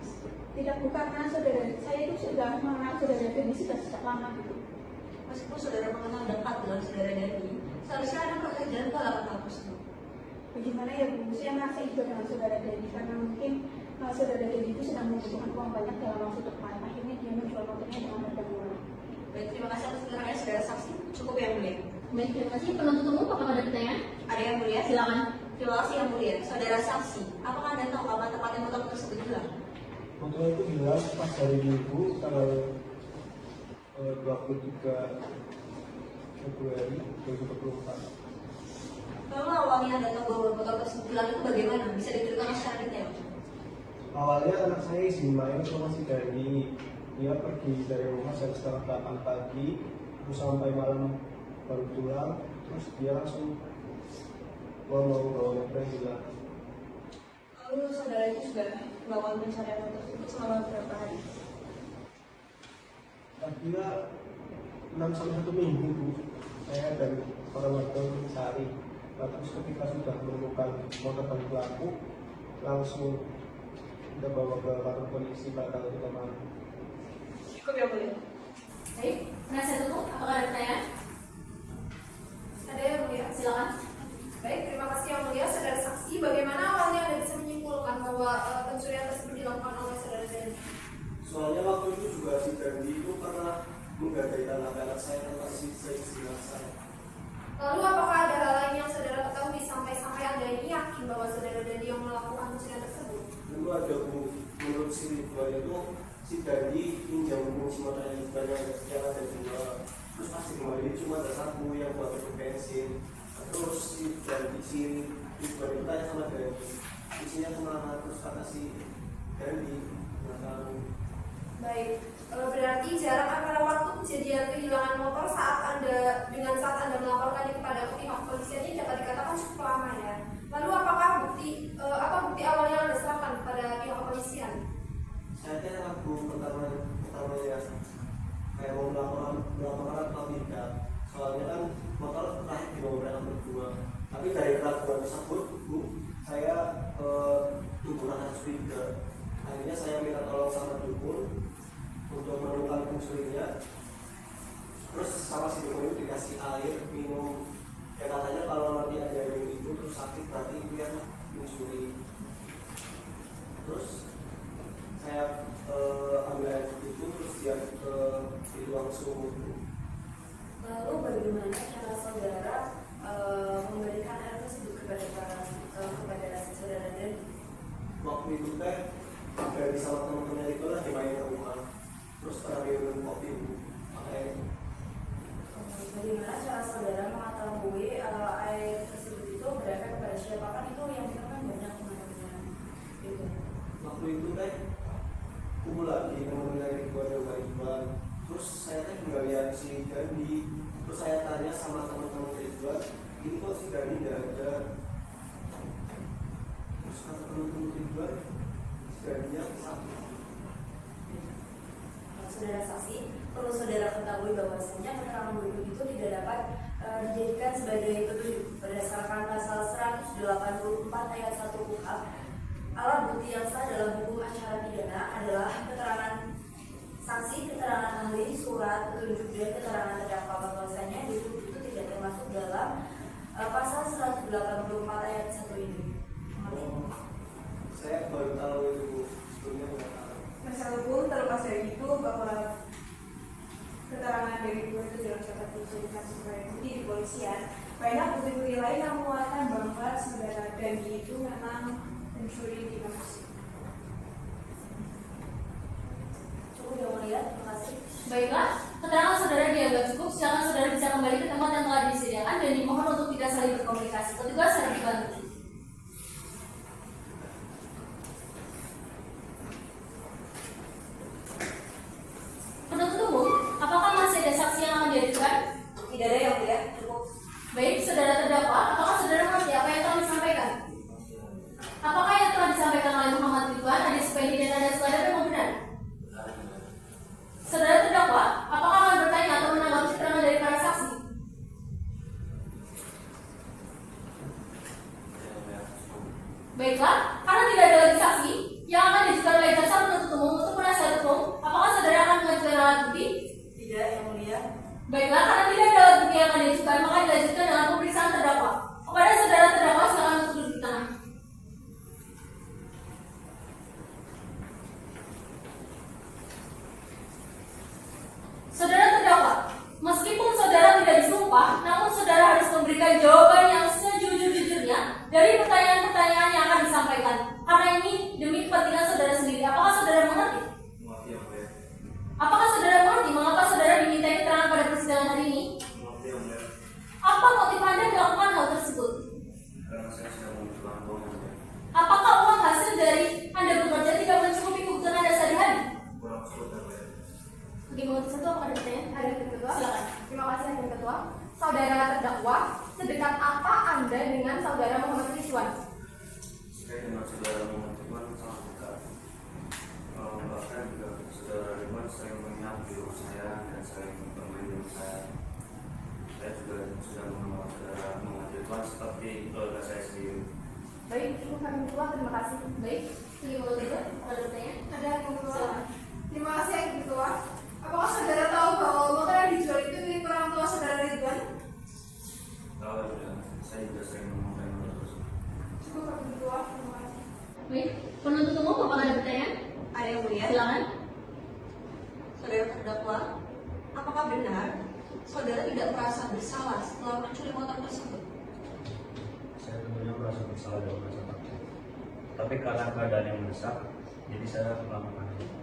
Tidak, bukan karena saudara saya itu sudah mengenal saudara Dendi sudah sejak lama gitu. Meskipun saudara mengenal dekat dengan saudara Dendi, seharusnya ada pekerjaan ke halaman kampus itu. Bagaimana ya Bu? Saya merasa itu dengan saudara Dendi karena mungkin saudara Dendi itu sedang membutuhkan uang banyak dalam waktu dekat. Akhirnya dia menjual motornya dengan harga murah. Baik, terima kasih atas keterangannya saudara saksi. Cukup yang mulia. Baik, terima kasih. Penuntut umum, apakah ada pertanyaan? Ada yang mulia? Silakan. Terima kasih yang mulia. Saudara saksi, apakah Anda tahu kapan tepatnya motor tersebut hilang? Motor itu hilang pas hari Minggu tanggal 23 Februari 2024. Kalau awalnya Anda tahu bahwa motor tersebut hilang itu bagaimana? Bisa diceritakan secara detail? Awalnya anak saya izin main ke masih dari dia pergi dari rumah setengah 8 pagi, terus sampai malam baru pulang, terus dia langsung mau bawa motor hilang. Lalu saudara itu sudah melakukan pencarian motor tersebut selama berapa hari? Kira 6 sampai 1 minggu Bu. Saya dan orang warga mencari. Nah, terus ketika sudah menemukan motor dan pelaku, langsung kita bawa ke kantor polisi pada tanggal 3 Maret. Cukup yang mulia. Baik, penasihat hukum, apakah ada pertanyaan? Ada yang mulia? Silakan. Baik, terima kasih yang mulia. Saudara saksi, bagaimana awalnya Anda bisa menyimpulkan bahwa pencurian tersebut dilakukan oleh saudara Dendi? Soalnya waktu itu juga si Dendi itu pernah menggadai anak-anak saya tentang si istilah saya. Lalu apakah ada hal lain yang saudara ketahui sampai Anda ini yakin bahwa saudara Dendi yang melakukan pencurian tersebut? Dulu ada Bu, menurut si Ridwan itu si Dendi pinjam kunci motor yang banyak yang ada dua. Terus pasti kembali cuma ada satu yang buat untuk bensin. Terus si Dendi si Ridwan itu tanya sama Dendi, isinya kemana? Terus kata si Dendi nggak tahu. Baik, berarti jarak antara waktu kejadian kehilangan motor saat Anda melaporkannya kepada pihak kepolisian ini dapat dikatakan cukup lama ya. Lalu apakah bukti awal yang Anda serahkan kepada pihak kepolisian? Saya tanya aku pertamanya kayak mau melaporan atau tidak. Soalnya kan motor terakhir dibawa mereka berdua. Tapi dari keraguan tersebut, Bu, saya dukun akan curiga. Akhirnya saya minta tolong sama dukun untuk menemukan pencurinya. Terus sama si dukun itu dikasih air minum. Ya katanya kalau nanti ada yang minum itu terus sakit berarti itu yang mencuri. Terus saya ambil air itu terus dia di ruang sumur. Lalu bagaimana cara saudara memberikan air tersebut kepada saudara Dendi? Waktu itu teh dari sama teman-temannya itu lagi main ke rumah. Terus pernah minum kopi pakai. Bagaimana cara saudara mengetahui air tersebut itu berefek kepada siapa? Kan itu yang kita kan banyak teman-teman gitu. Waktu itu teh kumpul lagi teman-teman dari gua dan Iqbal. Terus saya teh nggak lihat si Dendi. Terus saya tanya sama teman-teman dari gua, ini kok si Dendi nggak ada. Terus kata teman-teman dari gua, si Dendi-nya sakit. saudara saksi, perlu saudara ketahui bahwasanya keterangan berikut itu tidak dapat dijadikan sebagai petunjuk berdasarkan pasal 184 ayat 1 KUHP. Alat bukti yang sah dalam hukum acara pidana adalah keterangan saksi, keterangan ahli, surat, petunjuk, dan keterangan terdakwa. Bahwasanya itu tidak termasuk dalam pasal 184 ayat 1 ini. Saya baru tahu itu Bu, sebelumnya nggak tahu. Masalah hukum terlepas dari itu bahwa keterangan dari ibu itu dalam surat tuntutan kasus barang bukti di polisian, banyak bukti-bukti lain yang menguatkan bahwa saudara Dandi itu memang mencuri di kasus. Cukup yang melihat, terima kasih. Baiklah, keterangan saudara dianggap cukup. Silakan saudara bisa kembali ke tempat yang telah disediakan dan dimohon untuk tidak saling berkomunikasi. Petugas harus dibantu. Penuntut umum, apakah masih ada saksi yang akan diajukan? Tidak ada yang mulia, cukup. Baik, saudara terdakwa, apakah saudara mengerti apa yang telah disampaikan? Apakah yang telah disampaikan oleh Muhammad Ridwan, Adi Supaidi dan Adi Suwadar memang benar? Saudara terdakwa, apakah akan bertanya atau menanggapi keterangan dari para saksi? Baiklah, karena tidak ada lagi saksi yang akan diajukan oleh jaksa penuntut umum untuk penasihat hukum, apakah saudara akan mengajukan alat bukti? Tidak yang mulia. Baiklah, karena tidak ada alat bukti yang akan diajukan, maka dilanjutkan dengan pemeriksaan terdakwa. Kepada saudara terdakwa, silakan untuk duduk di tengah. Saudara terdakwa, meskipun saudara tidak disumpah, namun saudara harus memberikan jawaban yang sejujur-jujurnya dari pertanyaan-pertanyaan yang akan disampaikan. Karena ini demi kepentingan saudara sendiri. Apakah saudara mengerti? Mengerti yang mulia. Apakah saudara mengerti mengapa saudara dimintai keterangan pada persidangan hari ini? Mengerti yang mulia. Apa motif Anda melakukan hal tersebut? Karena saya sedang mengumpulkan uang yang mulia. Apakah uang hasil dari Anda bekerja tidak mencukupi kebutuhan Anda sehari-hari? Kurang tersebut yang mulia. Oke, menurut satu apa ada pertanyaan? Ada yang kedua? Silakan. Terima kasih Hakim Ketua. Saudara terdakwa, sedekat apa Anda dengan saudara Muhammad Ridwan? Saya dengan saudara Muhammad Ridwan sangat dekat. Bahkan juga saudara Ridwan sering menginap di rumah saya dan sering bermain di rumah saya. Saya juga sudah mengenal saudara Muhammad Ridwan seperti keluarga saya sendiri. Baik, cukup Hakim Ketua, terima kasih. Baik, ini menurut Ibu ada pertanyaan? Ada Hakim Ketua. Silakan. Terima kasih Hakim Ketua. Apakah saudara tahu bahwa motor yang dijual itu milik orang tua saudara Ridwan? Tahu juga, saya juga sering memakai motor tersebut. Cukup Hakim Ketua, terima kasih. Baik, penuntut umum apakah ada pertanyaan? Ada yang mulia. Silakan. Saudara terdakwa, apakah benar saudara tidak merasa bersalah setelah mencuri motor tersebut? Saya tentunya merasa bersalah dan merasa takut. Tapi karena keadaan yang mendesak, jadi saya melakukannya.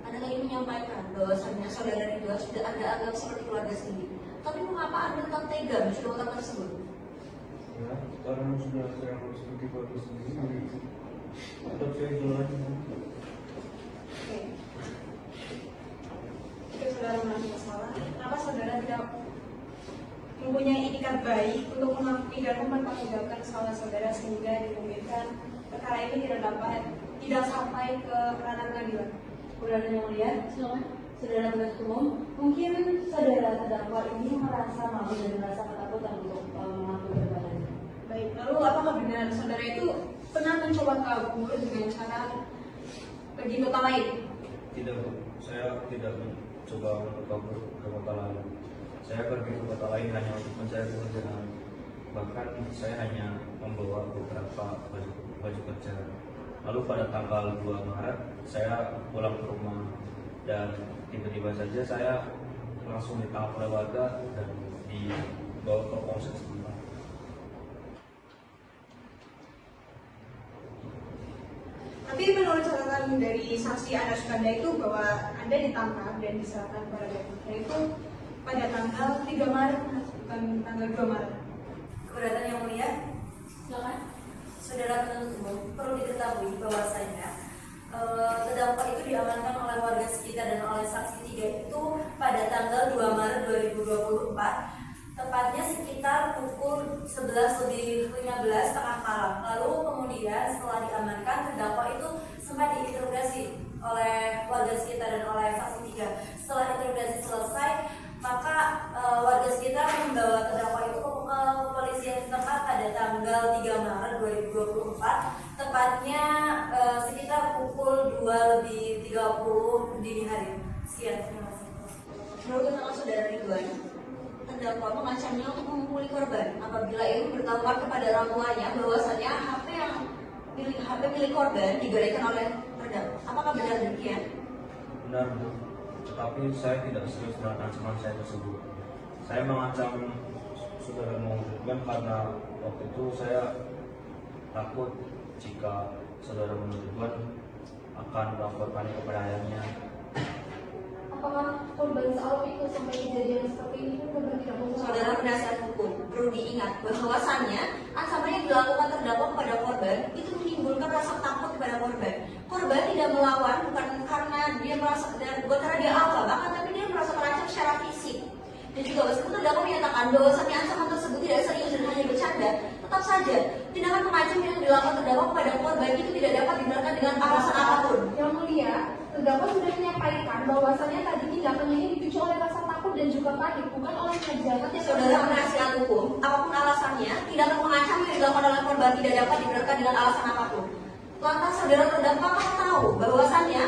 Anda tadi menyampaikan bahwasannya saudara Ridwan sudah Anda anggap seperti keluarga sendiri. Tapi mengapa Anda tetap tega mencuri motor tersebut? Ya, karena sudah saya harus seperti keluarga sendiri, tetap saya jalan. Oke. Jika saudara merasa bersalah, kenapa saudara tidak mempunyai itikat baik untuk mengakui dan mempertanggungjawabkan kesalahan saudara sehingga dimungkinkan perkara ini tidak sampai ke ranah pengadilan? Saudara yang mulia, Silakan. saudara penuntut umum, mungkin saudara terdakwa ini merasa malu dan merasa ketakutan untuk mengakui perbuatannya. Baik, lalu apakah benar saudara itu pernah mencoba kabur dengan cara pergi ke kota lain? Tidak, Bu. Saya tidak mencoba untuk kabur ke kota lain. Saya pergi ke kota lain hanya untuk mencari pekerjaan. Bahkan saya hanya membawa beberapa baju kerja. Lalu pada tanggal 2 Maret saya pulang ke rumah dan tiba-tiba saja saya langsung ditangkap oleh warga dan dibawa ke polsek setempat. Tapi menurut catatan dari saksi Anda Sukanda itu bahwa Anda ditangkap dan diserahkan kepada Polda itu pada tanggal 3 Maret, bukan tanggal 2 Maret. Keberatan yang mulia, Silakan. saudara penuntut umum, perlu diketahui bahwasanya terdakwa itu diamankan oleh warga sekitar dan oleh saksi 3 itu pada tanggal 2 Maret 2024, tepatnya sekitar pukul 11:15 tengah malam. Lalu kemudian setelah diamankan, terdakwa itu sempat diinterogasi oleh warga sekitar dan oleh saksi 3 Setelah interogasi selesai, maka warga sekitar membawa terdakwa itu ke kepolisian setempat pada tanggal 3 Maret 2024, tepatnya sekitar pukul 2:30 dini hari. Sekian, terima kasih. Menurut keterangan saudara Ridwan, terdakwa mengancamnya untuk memukuli korban apabila ia beritahukan kepada orang tuanya bahwasannya HP milik korban digadaikan oleh terdakwa. Apakah benar demikian? Benar, Bu. Tetapi saya tidak serius dengan ancaman saya tersebut. Saya mengancam saudara Ridwan karena waktu itu saya takut jika saudara Ridwan akan melaporkannya kepada ayahnya. Apakah korban saat itu sampai kejadian seperti ini pun korban tidak mau Saudara penasihat hukum, perlu diingat bahwasannya ancaman yang dilakukan terdakwa kepada korban itu menimbulkan rasa takut kepada korban. Korban tidak melawan bukan karena dia merasa apa, bahkan tapi dia merasa terancam secara fisik. Dan juga meskipun terdakwa menyatakan bahwasannya ancaman tersebut tidak serius dan hanya bercanda, tetap saja tindakan mengancam yang dilakukan terdakwa kepada korban itu tidak dapat dibenarkan dengan alasan apapun. Yang mulia, terdakwa sudah menyampaikan bahwasannya tadi tindakannya ini dipicu oleh rasa takut dan juga panik, bukan oleh kejahatan yang Saudara penasihat hukum, apapun alasannya, tindakan mengancam yang dilakukan oleh korban tidak dapat dibenarkan dengan alasan apapun. Lantas saudara terdakwa kan tahu bahwasannya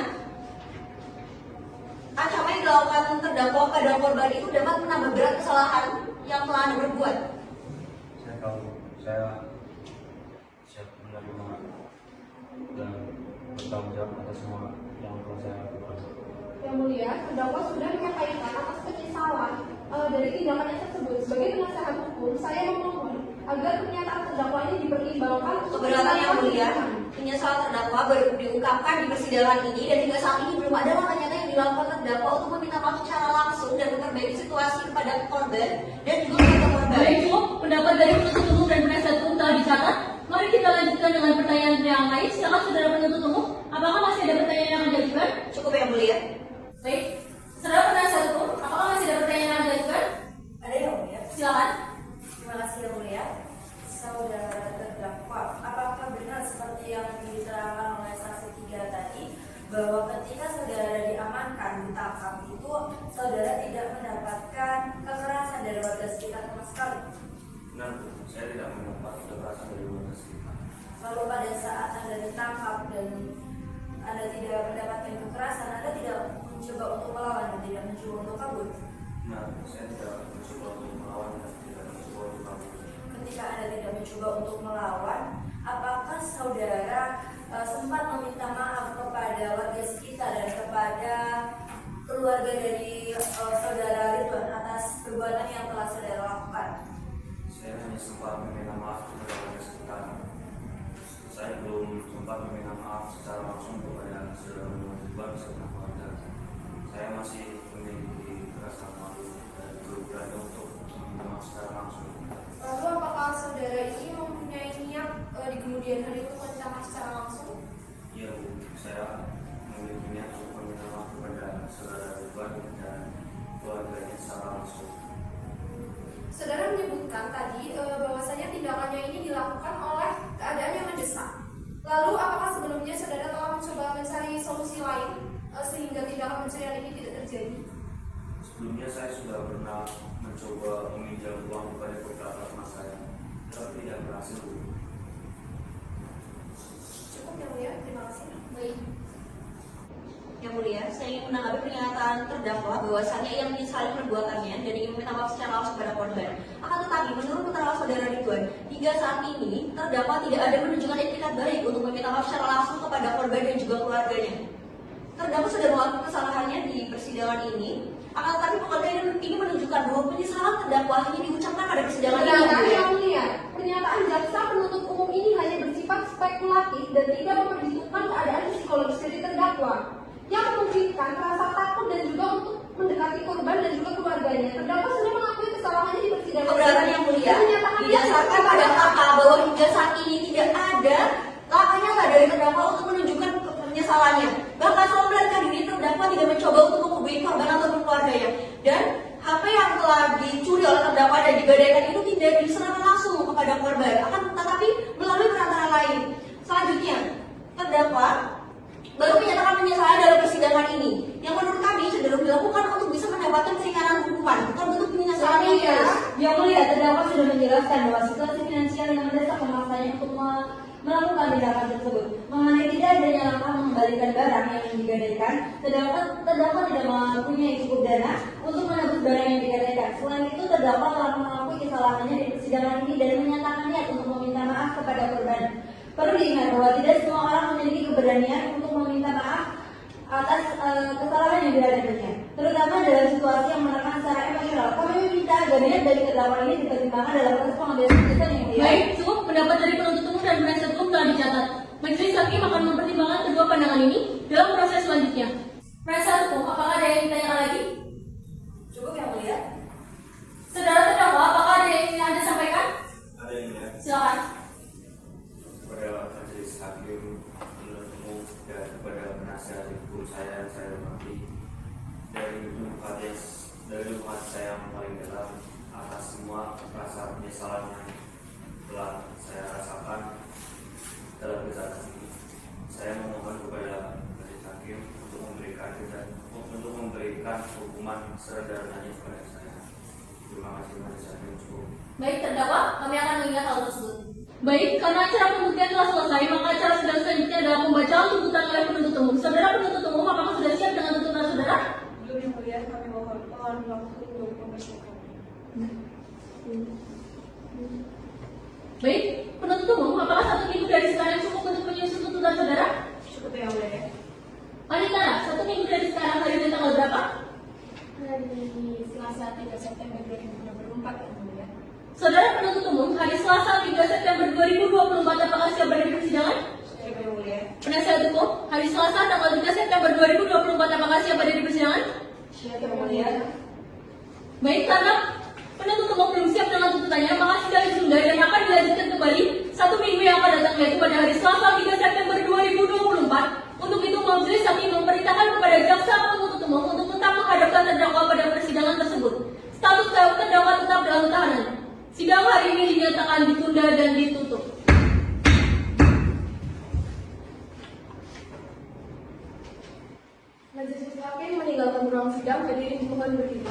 ancaman yang dilakukan terdakwa pada korban itu dapat menambah berat kesalahan yang telah Anda berbuat. Saya tahu, saya siap menerima dan bertanggung jawab atas semua yang telah saya lakukan. Yang mulia, terdakwa sudah menyampaikan atas penyesalan dari tindakannya tersebut. Sebagai penasehat hukum, saya memohon agar pernyataan terdakwa ini dipertimbangkan. Keberatan yang mulia, penyesalan terdakwa baru diungkapkan di persidangan ini dan hingga saat ini belum ada langkah nyata yang dilakukan terdakwa untuk meminta maaf secara langsung dan memperbaiki situasi kepada korban dan juga kepada korban. Baik, cukup. Pendapat dari penuntut umum dan penasihat hukum telah dicatat. Mari kita lanjutkan dengan pertanyaan yang lain. Silakan saudara penuntut umum. Apakah masih ada pertanyaan yang akan diajukan? Cukup yang mulia. Baik, saudara penasihat hukum, apakah masih ada pertanyaan yang akan diajukan? Ada yang mulia. Silakan. Terima kasih yang mulia. Saudara terdakwa, apakah benar seperti yang diterangkan oleh saksi 3 tadi bahwa ketika saudara diamankan ditangkap itu saudara tidak mendapatkan kekerasan dari warga sekitar sama sekali? Benar, Bu. Saya tidak mendapat kekerasan dari warga sekitar. Lalu pada saat Anda ditangkap dan Anda tidak mendapatkan kekerasan, Anda tidak mencoba untuk melawan dan tidak mencoba untuk kabur? Nah, saya tidak mencoba untuk melawan dan tidak mencoba untuk kabur. Ketika Anda tidak mencoba untuk melawan, apakah saudara sempat meminta maaf kepada warga sekitar dan kepada keluarga dari saudara Ridwan atas perbuatan yang telah saudara lakukan? Saya hanya sempat meminta maaf kepada warga sekitar. Saya belum sempat meminta maaf secara langsung kepada saudara Ridwan beserta keluarga. Saya masih memiliki rasa malu dan belum berani untuk meminta maaf secara langsung. Lalu apakah saudara ini mempunyai niat di kemudian hari itu meminta maaf secara langsung? Iya, Bu. Saya memiliki niat untuk meminta maaf kepada saudara Ridwan dan keluarganya secara langsung. Saudara menyebutkan tadi bahwasanya tindakannya ini dilakukan oleh keadaan yang mendesak. Lalu apakah sebelumnya saudara telah mencoba mencari solusi lain sehingga tindakan pencurian ini tidak terjadi? Sebelumnya saya sudah pernah mencoba meminjam uang kepada beberapa teman saya, tetapi tidak berhasil, Bu. Cukup yang mulia, terima kasih. Baik. Yang mulia, saya ingin menanggapi pernyataan terdakwa bahwasannya ia menyesali perbuatannya dan ingin meminta maaf secara langsung kepada korban. Akan tetapi, menurut keterangan saudara Ridwan, hingga saat ini terdakwa tidak ada menunjukkan etikat baik untuk meminta maaf secara langsung kepada korban dan juga keluarganya. Terdakwa sudah mengakui kesalahannya di persidangan ini. Akan tetapi pengertian ini menunjukkan bahwa penyesalan terdakwa hanya diucapkan pada persidangan ini. Yang mulia, pernyataan jaksa penuntut umum ini hanya bersifat spekulatif dan tidak memperhitungkan keadaan psikologis dari terdakwa yang memungkinkan rasa takut dan juga untuk mendekati korban dan juga keluarganya. Terdakwa sudah mengakui kesalahannya di persidangan. Keberatan yang mulia didasarkan pada fakta bahwa hingga saat ini tidak ada langkah nyata dari terdakwa untuk menunjukkan penyesalannya. Bahkan selalu melarikan diri, terdakwa tidak mencoba untuk menghubungi korban ataupun keluarganya. Dan HP yang telah dicuri oleh terdakwa dan digadaikan itu tidak diserahkan langsung kepada korban, akan tetapi melalui perantara lain. Selanjutnya, terdakwa baru menyatakan penyesalan dalam persidangan ini. yang menurut kami cenderung dilakukan untuk bisa mendapatkan keringanan hukuman, bukan bentuk penyelesaian yang jelas. Yang mulia, terdakwa sudah menjelaskan bahwa situasi finansial yang mendesak memaksanya untuk melakukan tindakan tersebut. Mengenai tidak adanya langkah mengembalikan barang yang digadaikan, terdakwa tidak mempunyai cukup dana untuk menebus barang yang digadaikan. Selain itu, terdakwa telah mengakui kesalahannya di persidangan ini dan menyatakan niat untuk meminta maaf kepada korban. Perlu diingat bahwa tidak semua orang memiliki keberanian untuk meminta maaf atas kesalahan yang dihadapinya, terutama dalam situasi yang menekan secara emosional. Kami meminta agar niat dari terdakwa ini dipertimbangkan dalam proses pengambilan keputusan yang mulia. Baik, cukup. Pendapat dari penuntut umum dan penasihat hukum telah dicatat. Majelis hakim akan mempertimbangkan kedua pandangan ini dalam proses selanjutnya. Penasihat hukum, apakah ada yang ditanyakan lagi? Cukup yang mulia. Saudara terdakwa, apakah ada yang ingin Anda sampaikan? Ada yang mulia. Silakan. Kepada majelis hakim, penuntut umum dan kepada penasihat hukum saya hormati, dari lubuk hati saya yang paling dalam atas semua rasa penyesalan yang telah saya rasakan dalam kejadian ini. Saya memohon kepada majelis hakim untuk memberikan hukuman serendah-rendahnya kepada saya. Terima kasih majelis hakim. Baik, terdakwa, kami akan mengingat hal tersebut. Baik, karena acara pembuktian telah selesai, maka acara sidang selanjutnya adalah pembacaan tuntutan oleh penuntut umum. Saudara penuntut umum, apakah sudah siap dengan tuntutan saudara? Belum yang mulia, kami mohon waktu untuk mempersiapkan. Baik, penuntut umum, apakah 1 minggu dari sekarang cukup untuk menyusun tuntutan saudara? Cukup yang mulia. Anita, 1 minggu dari sekarang hari ini tanggal berapa? Hari Selasa 3 September 2024 yang mulia. Saudara penuntut umum, hari Selasa 3 September 2024 apakah siap berada di persidangan? Cukup yang mulia. Penasihat hukum, hari Selasa tanggal 3 September 2024 apakah siap berada di persidangan? Cukup yang mulia. Baik, karena penuntut umum belum siap dengan tuntutannya, maka sidang ditunda dan akan dilanjutkan kembali 1 minggu yang akan datang, yaitu pada hari Selasa 3 September 2024. Untuk itu, majelis hakim memerintahkan kepada jaksa penuntut umum untuk tetap menghadapkan terdakwa pada persidangan tersebut. Status terdakwa tetap dalam tahanan. Sidang hari ini dinyatakan ditunda dan ditutup. Majelis hakim meninggalkan ruang sidang, hadirin mohon berdiri.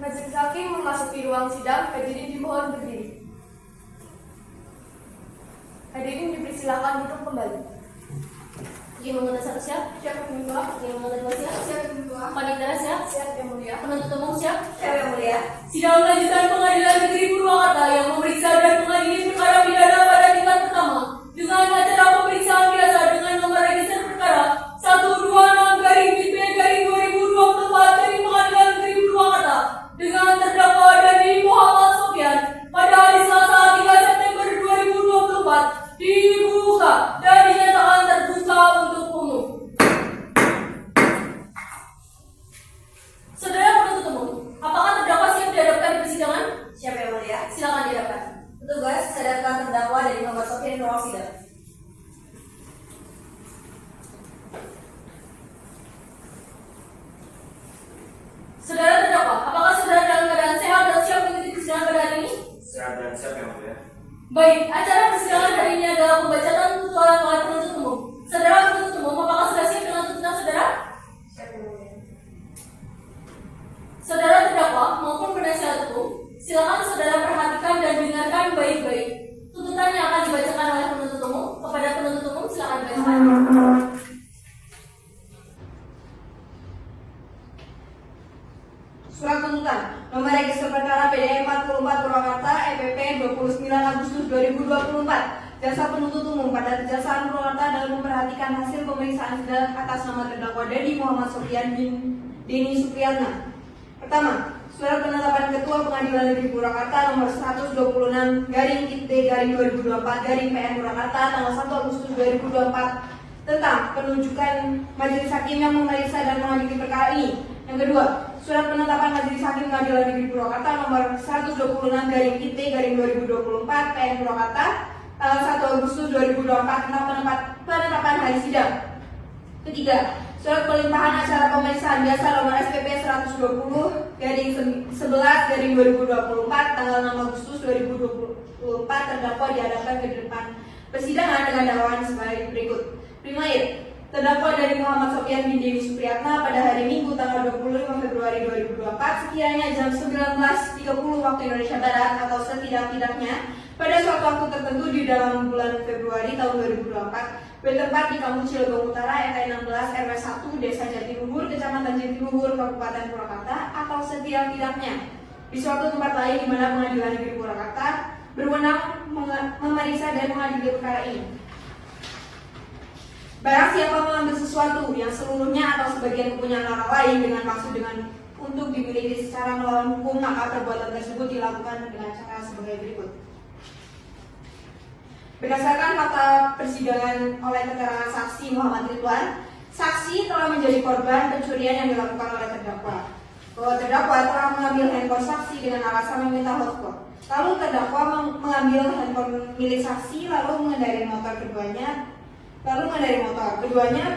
Majelis hakim memasuki ruang sidang, hadirin dimohon berdiri. Hadirin dipersilakan duduk kembali. Hakim mengenai satu siap? Siap yang mulia. Hakim mengenai dua siap? Siap yang mulia. Panitera siap? Siap yang mulia. Penuntut umum siap? Siap yang mulia. Sidang lanjutan Pengadilan Negeri Purwakarta yang memeriksa dan mengadili perkara pidana pada tingkat pertama dengan acara pemeriksaan biasa dengan nomor register perkara 126/BP/2024 dari Pengadilan Negeri Purwakarta dengan terdakwa Dani Muhammad Sofyan pada hari Selasa 3 September 2024 dibuka dan dinyatakan terbuka untuk umum. Saudara penuntut umum, apakah terdakwa siap dihadapkan di persidangan? Siap yang mulia. Silakan dihadapkan. Petugas, sadarkan terdakwa dari nomor Sofyan ruang sidang. Saudara terdakwa, apakah saudara dalam keadaan sehat dan siap mengikuti persidangan pada hari ini? Sehat dan siap yang mulia. Baik, acara persidangan hari ini adalah pembacaan tuntutan oleh penuntut umum. Saudara penuntut umum, apakah sudah siap dengan tuntutan saudara? Siap yang mulia. Saudara terdakwa maupun penasihat hukum, silakan saudara perhatikan dan dengarkan baik-baik. Tuntutan yang akan dibacakan oleh penuntut umum. Kepada penuntut umum, silakan bacakan. Surat tuntutan nomor register perkara PDE 44 Purwakarta EPP 29 Agustus 2024. Jaksa penuntut umum pada Kejaksaan Purwakarta dalam memperhatikan hasil pemeriksaan sidang atas nama terdakwa Dani Muhammad Sofyan bin Deni Supriyatna. Pertama, surat penetapan Ketua Pengadilan Negeri Purwakarta nomor 126/IT/2024/PN Purwakarta tanggal 1 Agustus 2024 tentang penunjukan majelis hakim yang memeriksa dan mengadili perkara ini. Yang kedua, surat penetapan majelis hakim Pengadilan Negeri Purwakarta nomor 126/IT/2024/PN Purwakarta tanggal 1 Agustus 2024 tentang penetapan hari sidang. Ketiga, surat pelimpahan acara pemeriksaan biasa nomor SPP 120/11/2024 tanggal 6 Agustus 2024 2024, terdakwa dihadapkan ke depan persidangan dengan dakwaan sebagai berikut. Primair, terdakwa dari Muhammad Sofyan bin Dewi Supriyatna pada hari Minggu tanggal 25 Februari 2024 sekiranya jam 19.30 waktu Indonesia Barat atau setidak-tidaknya pada suatu waktu tertentu di dalam bulan Februari tahun 2024 bertempat di Kampung Cilegon Utara RT 16 RW 1 Desa Jatiluhur, Kecamatan Jatiluhur, Kabupaten Purwakarta atau setidak-tidaknya di suatu tempat lain di mana Pengadilan Negeri Purwakarta berwenang memeriksa dan mengadili perkara ini. Barang siapa mengambil sesuatu yang seluruhnya atau sebagian kepunyaan orang lain dengan maksud dengan untuk dimiliki secara melawan hukum, maka perbuatan tersebut dilakukan dengan cara sebagai berikut. Berdasarkan fakta persidangan oleh keterangan saksi Muhammad Ridwan, saksi telah menjadi korban pencurian yang dilakukan oleh terdakwa. Bahwa terdakwa telah mengambil handphone saksi dengan alasan meminta hotspot. Lalu terdakwa mengambil handphone milik saksi lalu mengendarai motor keduanya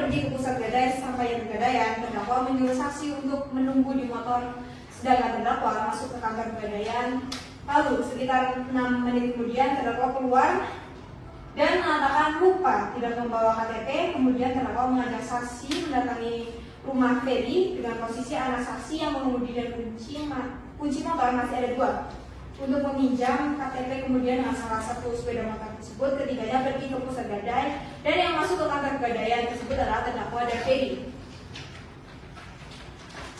pergi ke pusat gadai. Sampai di Pegadaian, terdakwa menyuruh saksi untuk menunggu di motor, sedangkan terdakwa masuk ke kantor Pegadaian. Lalu sekitar 6 menit kemudian terdakwa keluar dan mengatakan lupa tidak membawa KTP. Kemudian terdakwa mengajak saksi mendatangi rumah Ferry dengan posisi anak saksi yang mengemudi dan kunci motor masih ada 2 untuk meminjam KTP. Kemudian dengan salah satu sepeda motor tersebut ketiganya pergi ke pusat gadai dan yang masuk ke kantor Pegadaian tersebut adalah terdakwa dan Ferry.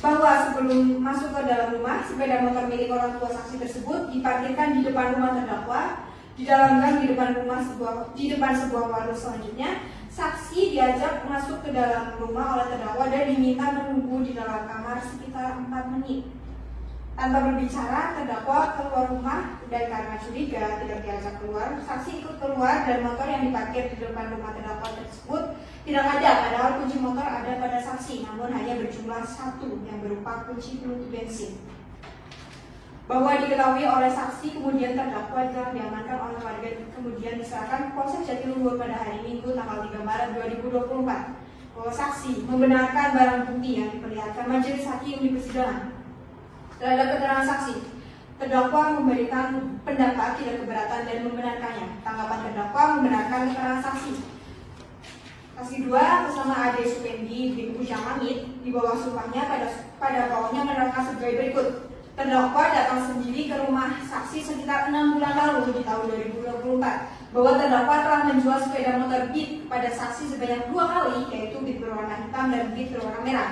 Bahwa sebelum masuk ke dalam rumah, sepeda motor milik orang tua saksi tersebut diparkirkan di depan rumah terdakwa. Di dalam gang di depan sebuah warung. Selanjutnya, saksi diajak masuk ke dalam rumah oleh terdakwa dan diminta menunggu di dalam kamar sekitar 4 menit. Tanpa berbicara, terdakwa keluar rumah dan karena curiga tidak diajak keluar, saksi ikut keluar dan motor yang diparkir di depan rumah terdakwa tersebut tidak ada. Padahal kunci motor ada pada saksi, namun hanya berjumlah 1 yang berupa kunci penutup bensin. Bahwa diketahui oleh saksi, kemudian terdakwa telah diamankan oleh warga kemudian diserahkan ke Polsek Jatiluhur pada hari Minggu tanggal 3 Maret 2024. Bahwa saksi membenarkan barang bukti yang diperlihatkan majelis hakim di persidangan. Terhadap keterangan saksi, terdakwa memberikan pendapat tidak keberatan dan membenarkannya. Tanggapan terdakwa membenarkan keterangan saksi. Saksi 2 bersama Ade Supendi bin Ujang Hamid di bawah sumpahnya pada pokoknya menerangkan sebagai berikut. Terdakwa datang sendiri ke rumah saksi sekitar 6 bulan lalu di tahun 2024. Bahwa terdakwa telah menjual sepeda motor Beat pada saksi sebanyak 2 kali, yaitu Beat berwarna hitam dan Beat berwarna merah.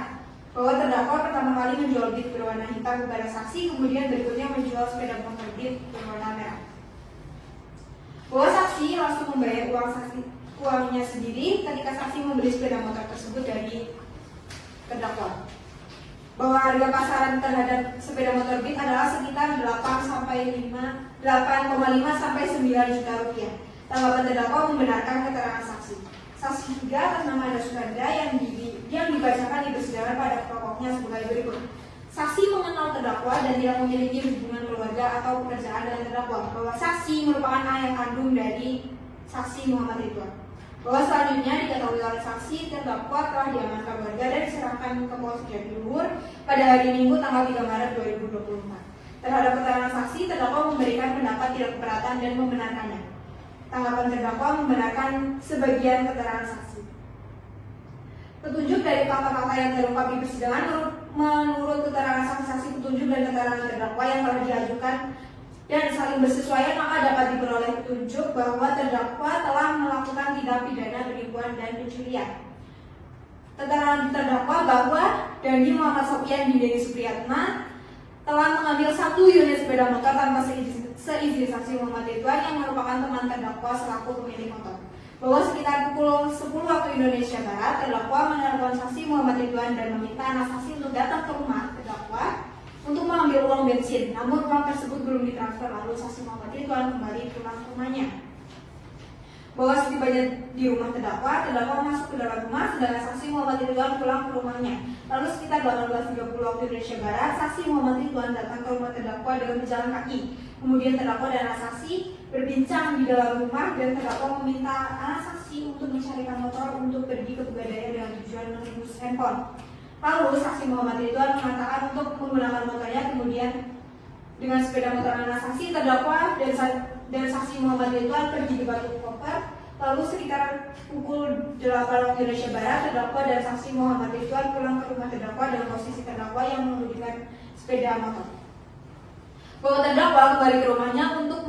Bahwa terdakwa pertama kali menjual Beat berwarna hitam kepada saksi, kemudian berikutnya menjual sepeda motor Beat berwarna merah. Bahwa saksi langsung membayar uangnya sendiri ketika saksi membeli sepeda motor tersebut dari terdakwa. Bahwa harga pasaran terhadap sepeda motor Beat adalah sekitar 8,5 sampai 9 juta rupiah. Tanggapan terdakwa membenarkan keterangan saksi. Saksi 3 atas nama Ada Sukanda yang dibacakan di persidangan pada pokoknya sebagai berikut. Saksi mengenal terdakwa dan tidak memiliki hubungan keluarga atau pekerjaan dengan terdakwa. Bahwa saksi merupakan ayah kandung dari saksi Muhammad Ridwan. Bahwa selanjutnya diketahui oleh saksi, terdakwa telah diamankan warga dan diserahkan ke Polsek Jatiluhur pada hari Minggu tanggal 3 Maret 2024. Terhadap keterangan saksi, terdakwa memberikan pendapat tidak keberatan dan membenarkannya. Tanggapan terdakwa membenarkan sebagian keterangan saksi. Petunjuk dari fakta-fakta yang terungkap di persidangan menurut keterangan saksi-saksi, petunjuk dan keterangan terdakwa yang telah diajukan dan saling bersesuaian, maka dapat diperoleh petunjuk bahwa terdakwa telah melakukan tindak pidana penipuan dan pencurian. Keterangan terdakwa bahwa Dandi Muhammad Sofyan bin Dewi Supriyatna telah mengambil 1 unit sepeda motor tanpa seizin saksi Muhammad Ridwan yang merupakan teman terdakwa selaku pemilik motor. Bahwa sekitar pukul 10 waktu Indonesia Barat, terdakwa menelpon saksi Muhammad Ridwan dan meminta anak saksi untuk datang ke rumah terdakwa untuk mengambil uang bensin. Namun uang tersebut belum ditransfer, lalu saksi Muhammad Ridwan kembali pulang ke rumahnya. Bahwa setibanya di rumah terdakwa masuk ke dalam rumah, sedangkan saksi Muhammad Ridwan pulang ke rumahnya. Lalu sekitar 18.30 waktu Indonesia Barat, saksi Muhammad Ridwan datang ke rumah terdakwa dengan berjalan kaki. Kemudian terdakwa dan anak saksi berbincang di dalam rumah dan terdakwa meminta anak saksi untuk mencarikan motor untuk pergi ke Pegadaian dengan tujuan menebus handphone. Lalu saksi Muhammad Ridwan mengatakan untuk menggunakan motornya. Kemudian dengan sepeda motor anak saksi, terdakwa dan dan saksi Muhammad Ridwan pergi di Batu Koper. Lalu sekitar pukul 8 waktu Indonesia Barat, terdakwa dan saksi Muhammad Ridwan pulang ke rumah terdakwa dalam posisi terdakwa yang mengemudikan sepeda motor. Bahwa terdakwa kembali ke rumahnya untuk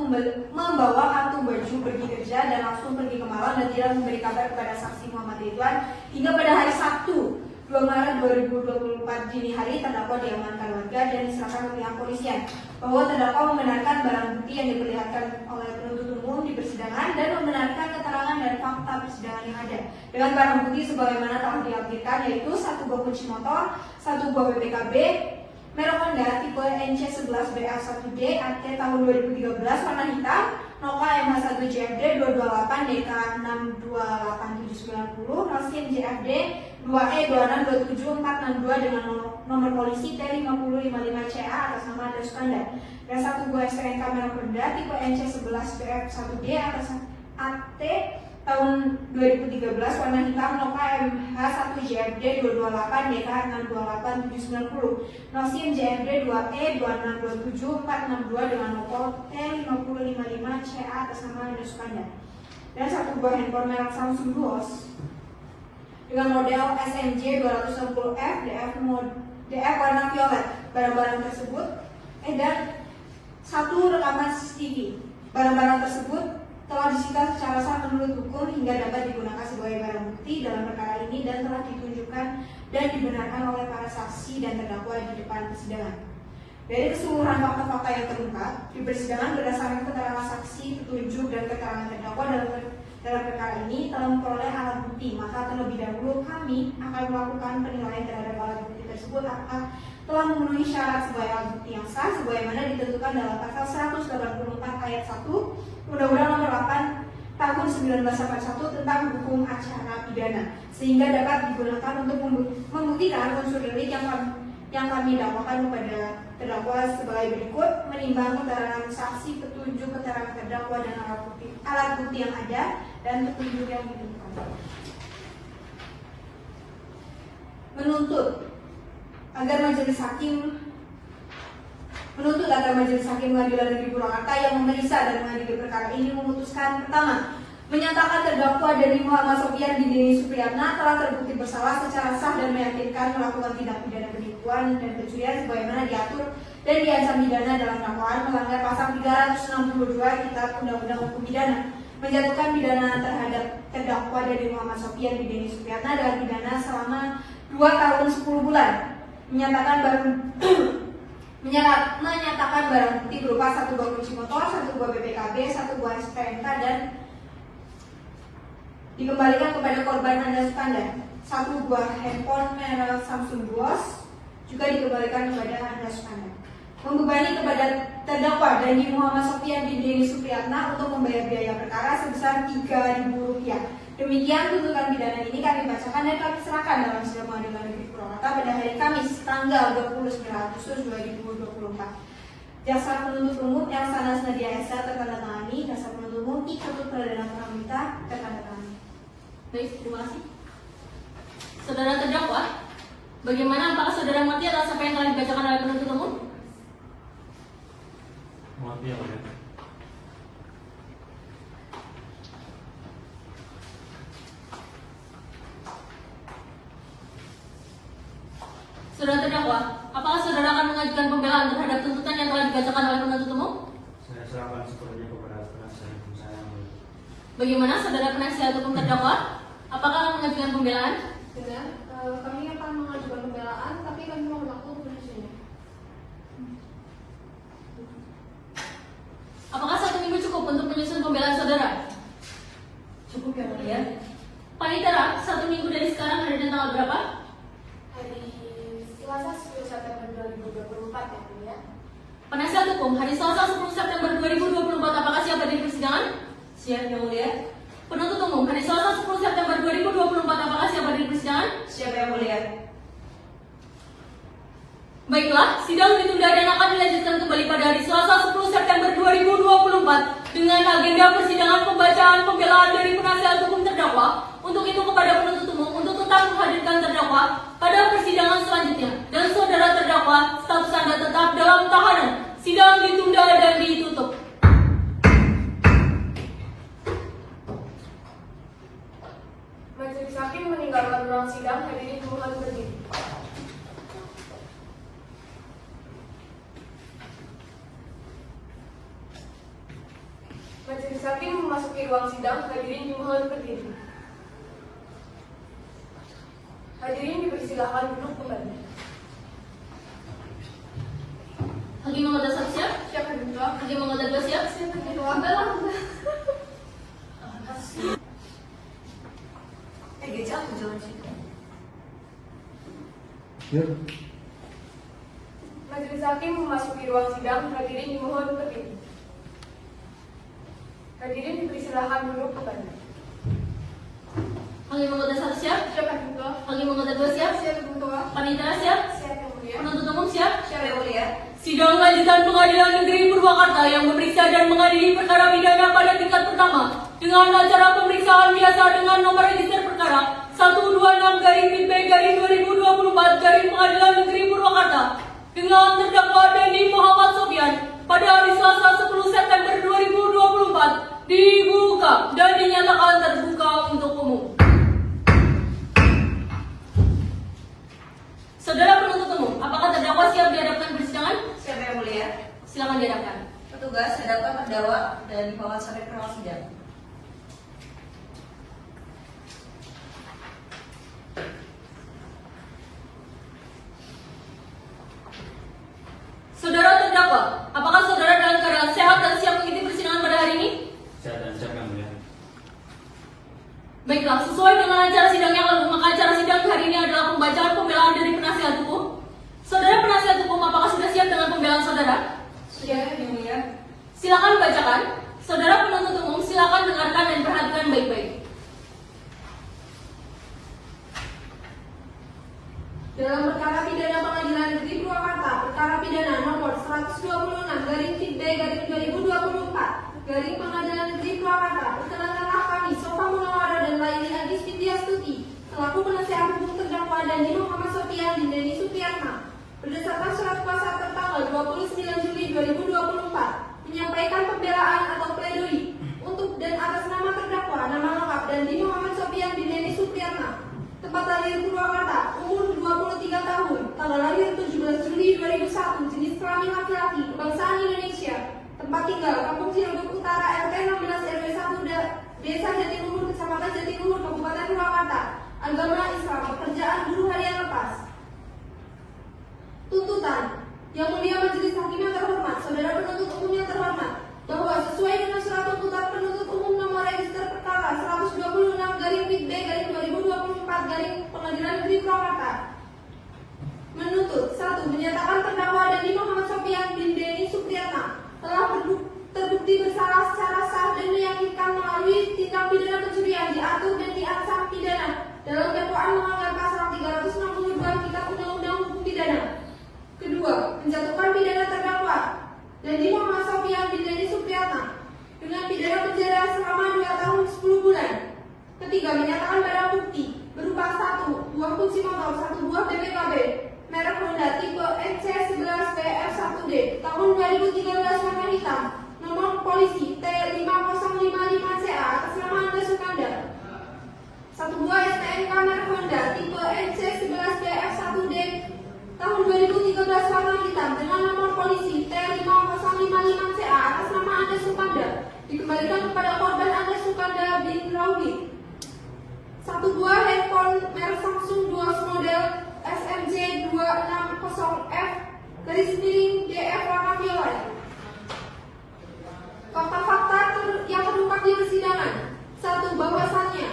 membawa kartu baju pergi kerja dan langsung pergi ke Malang dan tidak memberi kabar kepada saksi Muhammad Ridwan hingga pada hari Sabtu 2 Maret 2024 dini hari terdakwa diamankan warga dan diserahkan ke pihak polisian. Bahwa terdakwa membenarkan barang bukti yang diperlihatkan oleh penuntut umum di persidangan dan membenarkan keterangan dan fakta persidangan yang ada dengan barang bukti sebagaimana telah dilampirkan, yaitu 1 buah kunci motor, 1 buah BPKB merek Honda tipe NC11BF1D AT tahun 2013 warna hitam, Noka MH1JFD 228 DK 628790, Nosim JFD 2E2627462 dengan nomor polisi T5055CA atas nama Anda Sukandar, dan 1 buah STNK merek Honda tipe NC11BF1D atas AT tahun 2013 warna hitam, Noka MH1JFD 228 DK 628790, Nosim JFD 2E2627462 dengan nomor T5055CA atas nama Anda Sukandar, dan 1 buah handphone merek Samsung Duos dengan model SMJ 260F DF warna violet. Barang-barang tersebut dan 1 rekaman CCTV. Barang-barang tersebut telah disita secara sah menurut hukum hingga dapat digunakan sebagai barang bukti dalam perkara ini dan telah ditunjukkan dan dibenarkan oleh para saksi dan terdakwa di depan persidangan. Dari keseluruhan fakta-fakta yang terungkap di persidangan berdasarkan keterangan saksi, petunjuk, dan keterangan terdakwa dalam perkara ini telah memperoleh alat bukti, maka terlebih dahulu kami akan melakukan penilaian terhadap alat bukti tersebut apakah telah memenuhi syarat sebagai alat bukti yang sah sebagaimana ditentukan dalam pasal 184 ayat 1 Undang-Undang Nomor 8 Tahun 1981 tentang hukum acara pidana, sehingga dapat digunakan untuk membuktikan unsur delik yang kami dakwakan kepada terdakwa sebagai berikut: menimbang keterangan saksi, petunjuk, keterangan terdakwa, dan alat bukti yang ada dan petunjuk yang ditemukan. Menuntut agar majelis hakim Pengadilan Negeri Purwakarta yang memeriksa dan mengadili perkara ini memutuskan: pertama, menyatakan terdakwa dari Muhammad Sofyan bin Denny Supriyatna telah terbukti bersalah secara sah dan meyakinkan melakukan tindak pidana penipuan dan pencurian sebagaimana diatur dan diancam pidana dalam dakwaan melanggar pasal 362 Kitab Undang-Undang Hukum Pidana, menjatuhkan pidana terhadap terdakwa dari Muhammad Sofyan bin Denny Supriyatna dengan pidana selama 2 tahun 10 bulan, menyatakan barang bukti berupa 1 buah kunci motor, 1 buah BPKB, 1 buah STNK dan dikembalikan kepada korban Anda Sukandar. 1 buah handphone merek Samsung Duos juga dikembalikan kepada Anda Sukandar. Membebani kepada terdakwa Dandi Muhammad Sofyan bin Denny Supriyatna untuk membayar biaya perkara sebesar Rp3.000. Demikian tuntutan pidana ini kami bacakan dan kami serahkan dalam sidang Pengadilan Negeri Purwakarta pada hari Kamis tanggal 29 Agustus 2024. Jaksa penuntut umum Elsa Nadia Esa tertandatangani, jaksa penuntut umum I Ketut Pradana Pramita tertandatangani. Baik, terima kasih. Saudara terdakwa, bagaimana, apakah saudara mengerti atas apa yang telah dibacakan oleh penuntut umum? Mengerti ya, Pak. Saudara terdakwa, apakah saudara akan mengajukan pembelaan terhadap tuntutan yang telah dibacakan oleh penuntut umum? Saya serahkan sepenuhnya kepada penasihat hukum saya. Bagaimana saudara penasihat hukum terdakwa? Apakah akan mengajukan pembelaan? Benar, kami akan mengajukan pembelaan, tapi kami mohon waktu untuk menyusunnya. Apakah 1 minggu cukup untuk menyusun pembelaan saudara? Cukup ya mulia. Panitera, 1 minggu dari sekarang hari dan tanggal berapa? Hari Selasa 10 September 2024 ya mulia. Penasihat hukum, hari Selasa 10 September 2024 apakah siap hadir di persidangan? Siap yang mulia. Penuntut umum, hari Selasa 10 September 2024 apakah siap hadir di persidangan? Siap yang mulia. Baiklah, sidang ditunda dan akan dilanjutkan kembali pada hari Selasa 10 September 2024 dengan agenda persidangan pembacaan pembelaan dari penasihat hukum terdakwa. Untuk itu kepada penuntut umum untuk tetap menghadirkan terdakwa pada persidangan selanjutnya. Dan saudara terdakwa, status Anda tetap dalam tahanan. Sidang ditunda dan ditutup. Majelis Hakim meninggalkan ruang sidang. Hadirin dimohon berdiri. Majelis Hakim memasuki ruang sidang. Hadirin dimohon berdiri. Hadirin dipersilakan duduk kembali. Hakim menghadap satu siap? Siap hakim ketua. Hakim menghadap dua siap? Siap hakim ketua. Belah. Jatuh jangan situ. Ya. Majelis Hakim memasuki ruang sidang. Hadirin dimohon berdiri. Hadirin dipersilakan duduk kembali. Hakim menghadap satu siap? Siap hakim ketua. Hakim menghadap dua siap? Siap hakim ketua. Panitera siap? Siap yang mulia. Penuntut umum siap? Siapa yang mulia? Sidang lanjutan Pengadilan Negeri Purwakarta yang memeriksa dan mengadili perkara pidana pada tingkat pertama dengan acara pemeriksaan biasa dengan nomor register perkara 126-PB-2024 Pengadilan Negeri Purwakarta dengan terdakwa Deni Muhammad Sofyan pada hari Selasa 10 September 2024 dibuka dan dinyatakan terbuka untuk umum. Saudara penuntut umum, apakah terdakwa siap dihadapkan persidangan? Siapa yang mulia? Silakan dihadapkan. Petugas hadapkan terdakwa dan dibawa sampai ke ruang sidang. Saudara terdakwa, apakah saudara dalam keadaan sehat dan siap mengikuti persidangan pada hari ini? Sehat dan siap yang mulia. Baiklah, sesuai dengan acara sidang yang lalu, maka acara sidang hari ini adalah pembacaan pembelaan dari penasihat hukum. Saudara penasihat hukum, apakah sudah siap dengan pembelaan saudara? Siapa yang mulia? Silakan bacakan. Saudara penuntut umum, silakan dengarkan dan perhatikan baik-baik. Dalam perkara pidana Pengadilan Negeri Purwakarta, perkara pidana nomor 126/2024, Pengadilan Negeri Purwakarta, perkenankanlah kami Sofa Munawara dan Laili Agis Fityastuti selaku penasihat hukum terdakwa Dani Muhammad Sofyan bin Deni Supriyatna berdasarkan surat kuasa tertanggal 29 Juli 2024 menyampaikan pembelaan atau pledoi untuk dan atas nama terdakwa nama lengkap Dani Muhammad Sofyan bin Deni Supriyatna, tempat lahir Purwakarta, umur 23 tahun, tanggal lahir 17 Juli 2001, jenis kelamin laki-laki, kebangsaan Indonesia, tempat tinggal Kampung Cirebon Utara, RT 16 RW 1 Desa Jatiluhur, Kecamatan Jatiluhur, Kabupaten Purwakarta, agama Islam, pekerjaan guru harian lepas. Tuntutan. Yang mulia majelis hakim yang terhormat, saudara penuntut umum yang terhormat, bahwa sesuai dengan surat tuntutan penuntut umum nomor register perkara 126-B-2024 Pengadilan Negeri Purwakarta menuntut 1. Menyatakan terdakwa Dani Muhammad Sofyan bin Deni Supriyatna telah terbukti bersalah secara sah dan meyakinkan melalui tindak pidana pencurian diatur dan diancam pidana dalam dakwaan melanggar pasal 362 Kitab Undang-Undang Hukum Pidana. Kedua, menjatuhkan pidana terdakwa Dani Muhammad Sofyan bin Deni Supriyatna dengan pidana penjara selama 2 tahun 10 bulan. Ketiga, menyatakan barang bukti berupa 1 buah kunci motor, 1 buah BPKB merek Honda tipe NC11BF1D tahun 2013 warna hitam, nomor polisi T5055CA atas nama Anda Sukandar. 1 buah STNK merek Honda tipe NC11BF1D tahun 2013 warna hitam dengan nomor polisi T5055CA atas nama Anda Sukandar, dikembalikan kepada korban Anda Sukandar bin Rawi. 1 buah handphone merek Samsung Duos model SMJ 260F _DF warna violet. Fakta-fakta yang terungkap di persidangan. 1. Bahwasannya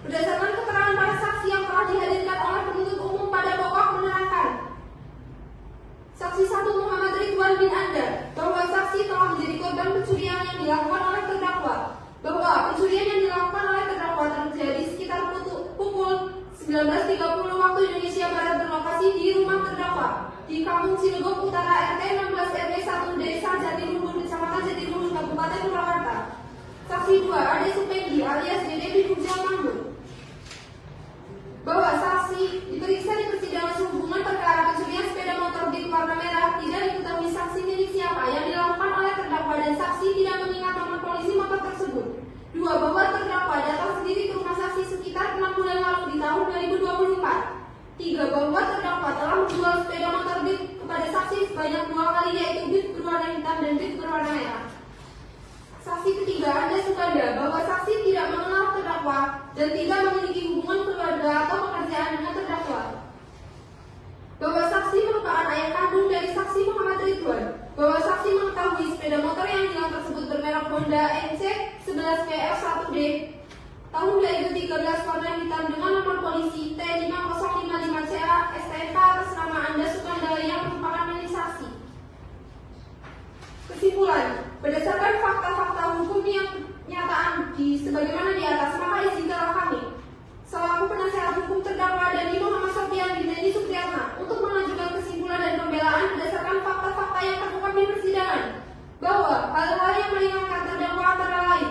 berdasarkan keterangan para saksi yang telah dihadirkan oleh penuntut umum pada pokok menerangkan Saksi 1 Muhammad Ridwan bin Andar bahwa saksi telah menjadi korban pencurian yang dilakukan oleh terdakwa, bahwa pencurian yang dilakukan oleh terdakwa terjadi sekitar pukul 19.30 waktu Indonesia Barat berlokasi di rumah terdakwa di Kampung Cirebon Utara RT 16 RW 1 Desa Jatiluhur, Kecamatan Jatiluhur, Kabupaten Purwakarta. Saksi 2 Ade Supegi alias Dede bin Ujang Mahmud bahwa saksi diperiksa di persidangan sehubungan perkara pencurian sepeda motor Jeep warna merah tidak diketahui saksi milik siapa yang dilakukan oleh terdakwa dan saksi tidak mengingat nomor polisi motor tersebut. 2. Bahwa terdakwa datang sendiri ke rumah saksi sekitar 6 bulan 3 bahwa terdakwa telah menjual sepeda motor Beat kepada saksi sebanyak 2 kali, yaitu Beat berwarna hitam dan Beat berwarna merah. Saksi ketiga, Anda Sukanda, bahwa saksi tidak mengenal terdakwa dan tidak memiliki hubungan keluarga atau pekerjaan dengan terdakwa. Bahwa saksi merupakan ayah kandung dari saksi Muhammad Ridwan. Bahwa saksi mengetahui sepeda motor yang hilang tersebut bermerek Honda NC 11PF1D tahun 2013 warna hitam dengan nomor polisi T5055CA STNK atas nama Anda Sukanda yang merupakan milik saksi. Kesimpulan, berdasarkan fakta-fakta hukum yang nyataan sebagaimana di atas, maka izinkanlah kami selaku penasehat hukum terdakwa Dandi Muhammad Sofyan bin Dandi Supriyatna untuk mengajukan kesimpulan dan pembelaan berdasarkan fakta-fakta yang terungkap di persidangan bahwa hal-hal yang meringankan terdakwa antara lain: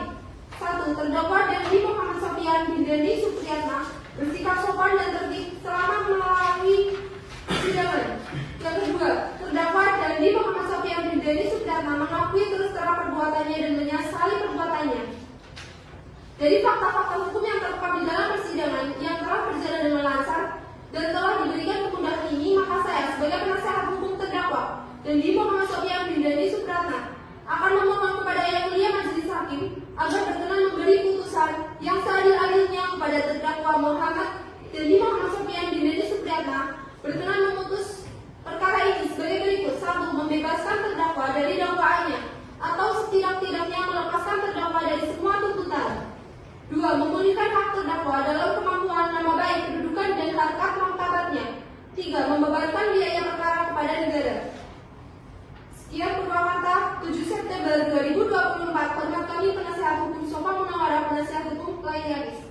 1. Terdakwa Dandi Muhammad Sofyan bin Dandi Supriyatna bersikap sopan dan tertib selama melalui persidangan. Yang kedua, terdakwa Dandi Muhammad Sofyan bin Dandi Supriyatna mengakui terus terang perbuatannya dan menyesali perbuatannya. Dari fakta-fakta hukum yang terungkap di dalam persidangan yang telah berjalan dengan lancar dan telah diberikan kemudahan ini, maka saya sebagai penasehat hukum terdakwa Dandi Muhammad Sofyan bin Dandi Supriyatna akan memohon kepada Yang Mulia Majelis Hakim agar berkenan memberi putusan yang seadil-adilnya kepada terdakwa Muhammad Dandi Muhammad Sofyan bin Dandi Supriyatna, berkenan memutus perkara ini sebagai berikut: 1. Membebaskan terdakwa dari dakwaannya atau setidak-tidaknya melepaskan terdakwa dari semua tuntutan. 2. Memulihkan hak terdakwa dalam kemampuan, nama baik, kedudukan, dan harkat martabatnya. 3. Membebankan biaya perkara kepada negara. Sekian Purwakarta, 7 September 2024. Hormat kami penasehat hukum Sofa Munawara, penasehat hukum Klien.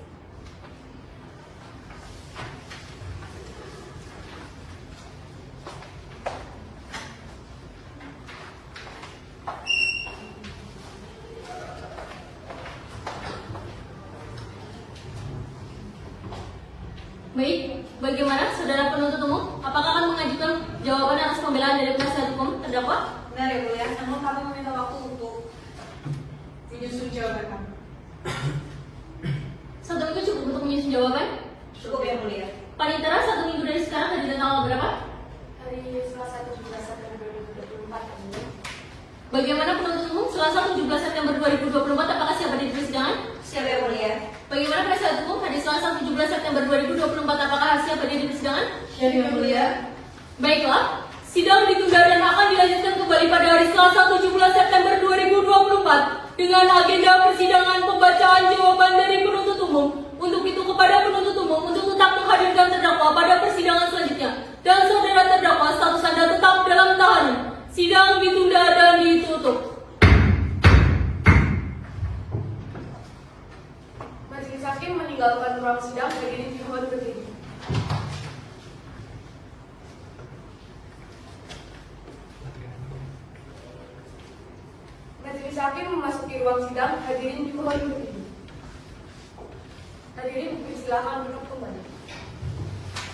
Baik, bagaimana saudara penuntut umum? Apakah akan mengajukan jawaban atas pembelaan dari penasihat hukum terdakwa? Benar ya mulia, namun kami meminta waktu untuk menyusun jawaban kami. 1 minggu cukup untuk menyusun jawaban? Cukup ya mulia. Panitera 1 minggu dari sekarang dari tanggal berapa? Hari Selasa 17 September 2024. Bagaimana penuntut umum? Selasa 17 September 2024, apakah siap hadir di persidangan? Siap ya mulia. Bagaimana penasihat hukum? Hari Selasa 17 September 2024, apakah siap hadir di persidangan? Siap ya mulia. Baiklah, sidang ditunda dan akan dilanjutkan kembali pada hari Selasa 17 September 2024 dengan agenda persidangan pembacaan jawaban dari penuntut umum. Untuk itu kepada penuntut umum untuk tetap menghadirkan terdakwa pada persidangan selanjutnya dan saudara terdakwa status Anda tetap dalam tahanan. Sidang ditunda dan ditutup. Majelis Hakim meninggalkan ruang sidang. Hadirin dimohon berdiri. Majelis Hakim memasuki ruang sidang. Hadirin dimohon berdiri. Hadirin silakan duduk kembali.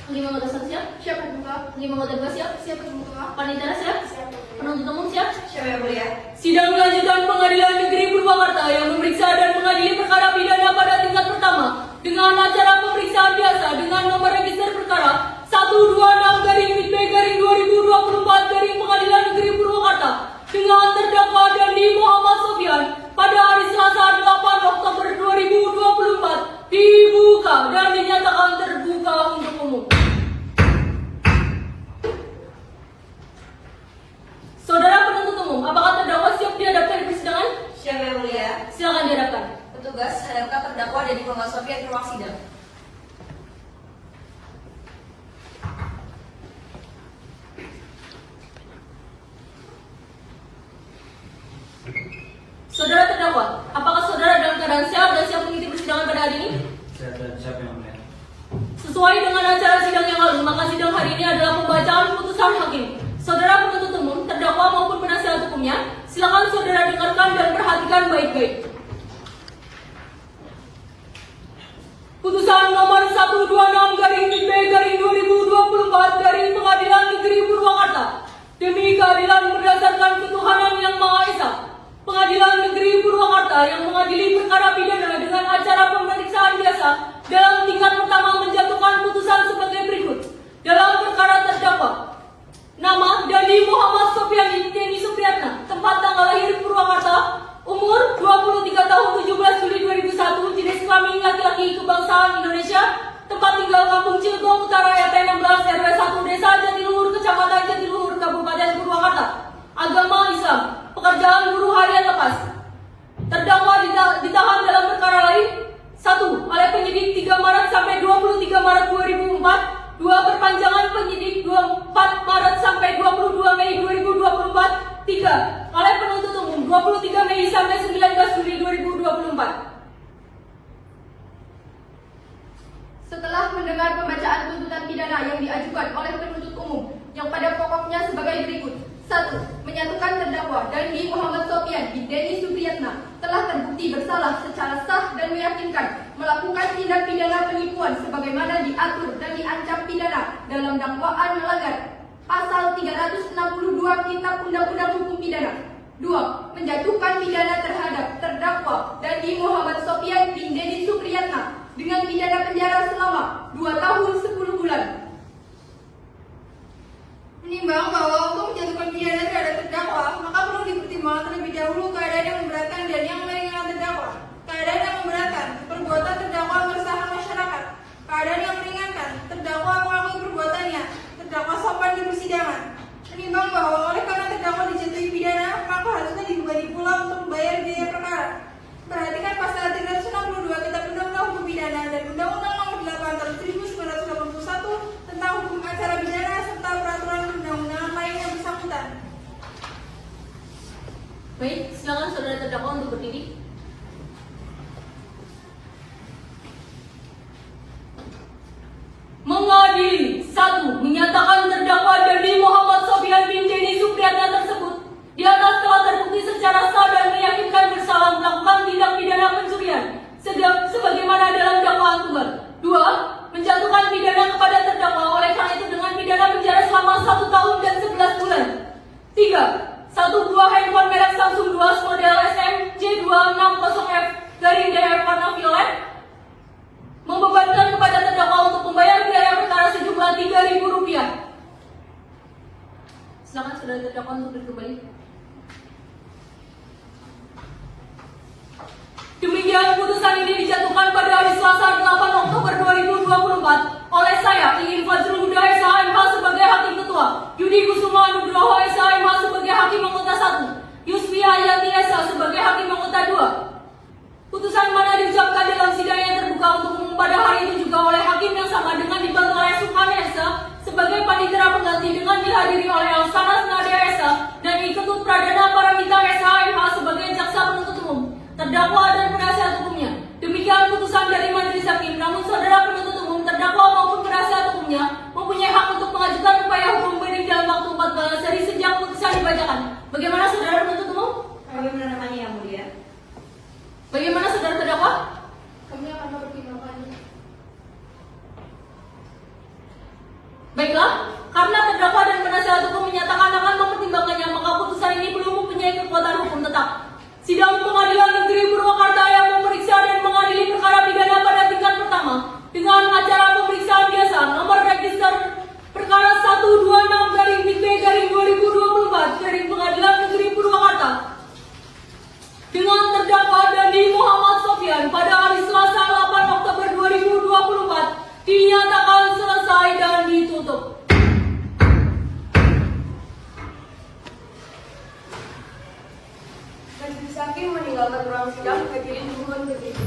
Hakim anggota satu siap? Siap membuka. Hakim anggota dua siap? Siap membuka. Panitera siap? Siap. Penuntut umum siap? Siap ya mulia. Sidang lanjutan Pengadilan Negeri Purwakarta yang memeriksa dan mengadili perkara pidana pada tingkat pertama dengan acara pemeriksaan biasa dengan nomor register perkara 126/MIT/2024 Pengadilan Negeri Purwakarta dengan terdakwa Dandi Muhammad Sofyan pada hari Selasa 8 Oktober 2024 dibuka dan dinyatakan terbuka untuk umum. Saudara penuntut umum, apakah terdakwa siap dihadapkan di persidangan? Siap ya mulia. Silakan dihadapkan. Petugas, hadapkan terdakwa Dandi Muhammad Sofyan di ruang sidang. Saudara terdakwa, apakah saudara dalam keadaan siap dan siap mengikuti persidangan pada hari ini? Siap yang mulia. Sesuai dengan acara sidang yang lalu, maka sidang hari ini adalah pembacaan putusan hakim. Saudara penuntut umum, terdakwa maupun penasihat hukumnya, silakan saudara dengarkan dan perhatikan baik-baik. Putusan nomor 126/MIT/2024 dari Pengadilan Negeri Purwakarta. Demi keadilan berdasarkan ketuhanan yang Maha Esa, Pengadilan Negeri Purwakarta yang mengadili perkara pidana dengan acara pemeriksaan biasa dalam tingkat pertama menjatuhkan putusan sebagai berikut. Dalam Kejaksaan Indonesia, tempat tinggal Kampung Cilgong Utara RT 16 RW 1 Desa Jatiluhur, Kecamatan Jatiluhur, Kabupaten Purwakarta. Agama Islam. Pekerjaan buruh harian lepas. Terdakwa ditahan dalam perkara lain. 1. Oleh penyidik 3 Maret sampai 23 Maret 2004. 2. Perpanjangan penyidik 24 Maret sampai 22 Mei 2024. 3. Oleh penuntut umum 23 Mei sampai 19 Juli 2024. Setelah mendengar pembacaan tuntutan pidana yang diajukan oleh penuntut umum yang pada pokoknya sebagai berikut. 1. Menyatukan terdakwa Dandi Muhammad Sofian bin Denny Supriyatna telah terbukti bersalah secara sah dan meyakinkan melakukan tindak pidana penipuan sebagaimana diatur dan diancam pidana dalam dakwaan melanggar Pasal 362 Kitab Undang-Undang Hukum Pidana. 2. Menjatuhkan pidana terhadap terdakwa Dandi Muhammad Sofian bin Denny Supriyatna dengan pidana penjara selama 2 tahun 10 bulan. Menimbang bahwa untuk menjatuhkan pidana terhadap terdakwa, maka perlu dipertimbangkan terlebih dahulu keadaan yang memberatkan dan yang meringankan terdakwa. Keadaan yang memberatkan, perbuatan terdakwa meresahkan masyarakat. Keadaan yang meringankan, terdakwa mengakui perbuatannya, terdakwa sopan di persidangan. Menimbang bahwa oleh karena terdakwa dijatuhi pidana, maka harusnya dibebani pula untuk membayar biaya perkara. Perhatikan pasal 362 Kitab Undang-Undang Hukum Pidana dan Undang-Undang Nomor 8 Tahun 1981 tentang hukum acara pidana serta peraturan perundang-undangan lain yang bersangkutan. Baik, silakan saudara terdakwa untuk berdiri. Mengadili. 1. Menyatakan terdakwa Dandi Muhammad Sofian bin Denny Supriyatna tersebut di atas telah terbukti secara sah dan meyakinkan bersalah melakukan tindak pidana pencurian sebagaimana dalam dakwaan tunggal. 2. Menjatuhkan pidana kepada terdakwa oleh karena itu dengan pidana penjara selama 1 tahun dan 11 bulan. 3. 1 buah handphone merek Samsung Duos model SMJ260F DF warna violet. Membebankan kepada terdakwa untuk membayar biaya perkara sejumlah Rp3.000. Silakan saudara terdakwa untuk duduk kembali. Demikian putusan ini dijatuhkan pada hari Selasa 8 Oktober 2024 oleh saya, Ingin Fajrul Huda SHMH sebagai Hakim Ketua, Yudi Kusuma Nugroho SHMH sebagai Hakim Anggota 1, Yusfi Hayati SH sebagai Hakim Anggota 2. Putusan mana diucapkan dalam sidang yang terbuka untuk umum pada hari itu juga oleh Hakim yang sama dengan dibantu oleh Subhan SH sebagai panitera pengganti dengan dihadiri oleh Alsanas Nadia SH dan Iketut Pradana Paramita SHMH sebagai Jaksa Penuntut Umum, terdakwa dan penasihat hukumnya. Demikian putusan dari Majelis Hakim. Namun saudara penuntut umum, terdakwa maupun penasihat hukumnya mempunyai hak untuk mengajukan upaya hukum banding dalam waktu 14 hari sejak putusan dibacakan. Bagaimana saudara penuntut umum? Kami menandatangani yang mulia. Bagaimana saudara terdakwa? Kami akan mempertimbangkannya. Baiklah, karena terdakwa dan penasihat hukum menyatakan akan mempertimbangkannya, maka putusan ini belum mempunyai kekuatan hukum tetap. Sidang Pengadilan Negeri Purwakarta yang memeriksa dan mengadili perkara pidana pada tingkat pertama dengan acara pemeriksaan biasa nomor register perkara 126-B/2024 dari Pengadilan Negeri Purwakarta dengan terdakwa Dandi Muhammad Sofian pada hari Selasa 8 Oktober 2024 dinyatakan selesai dan ditutup. Majelis Hakim meninggalkan ruang sidang. Hadirin mohon berdiri.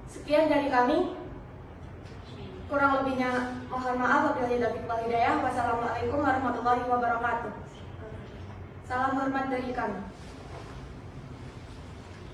Sekian dari kami. Kurang lebihnya mohon maaf apabila tidak wal hidayah. Wassalamualaikum warahmatullahi wabarakatuh. Salam hormat dari kami.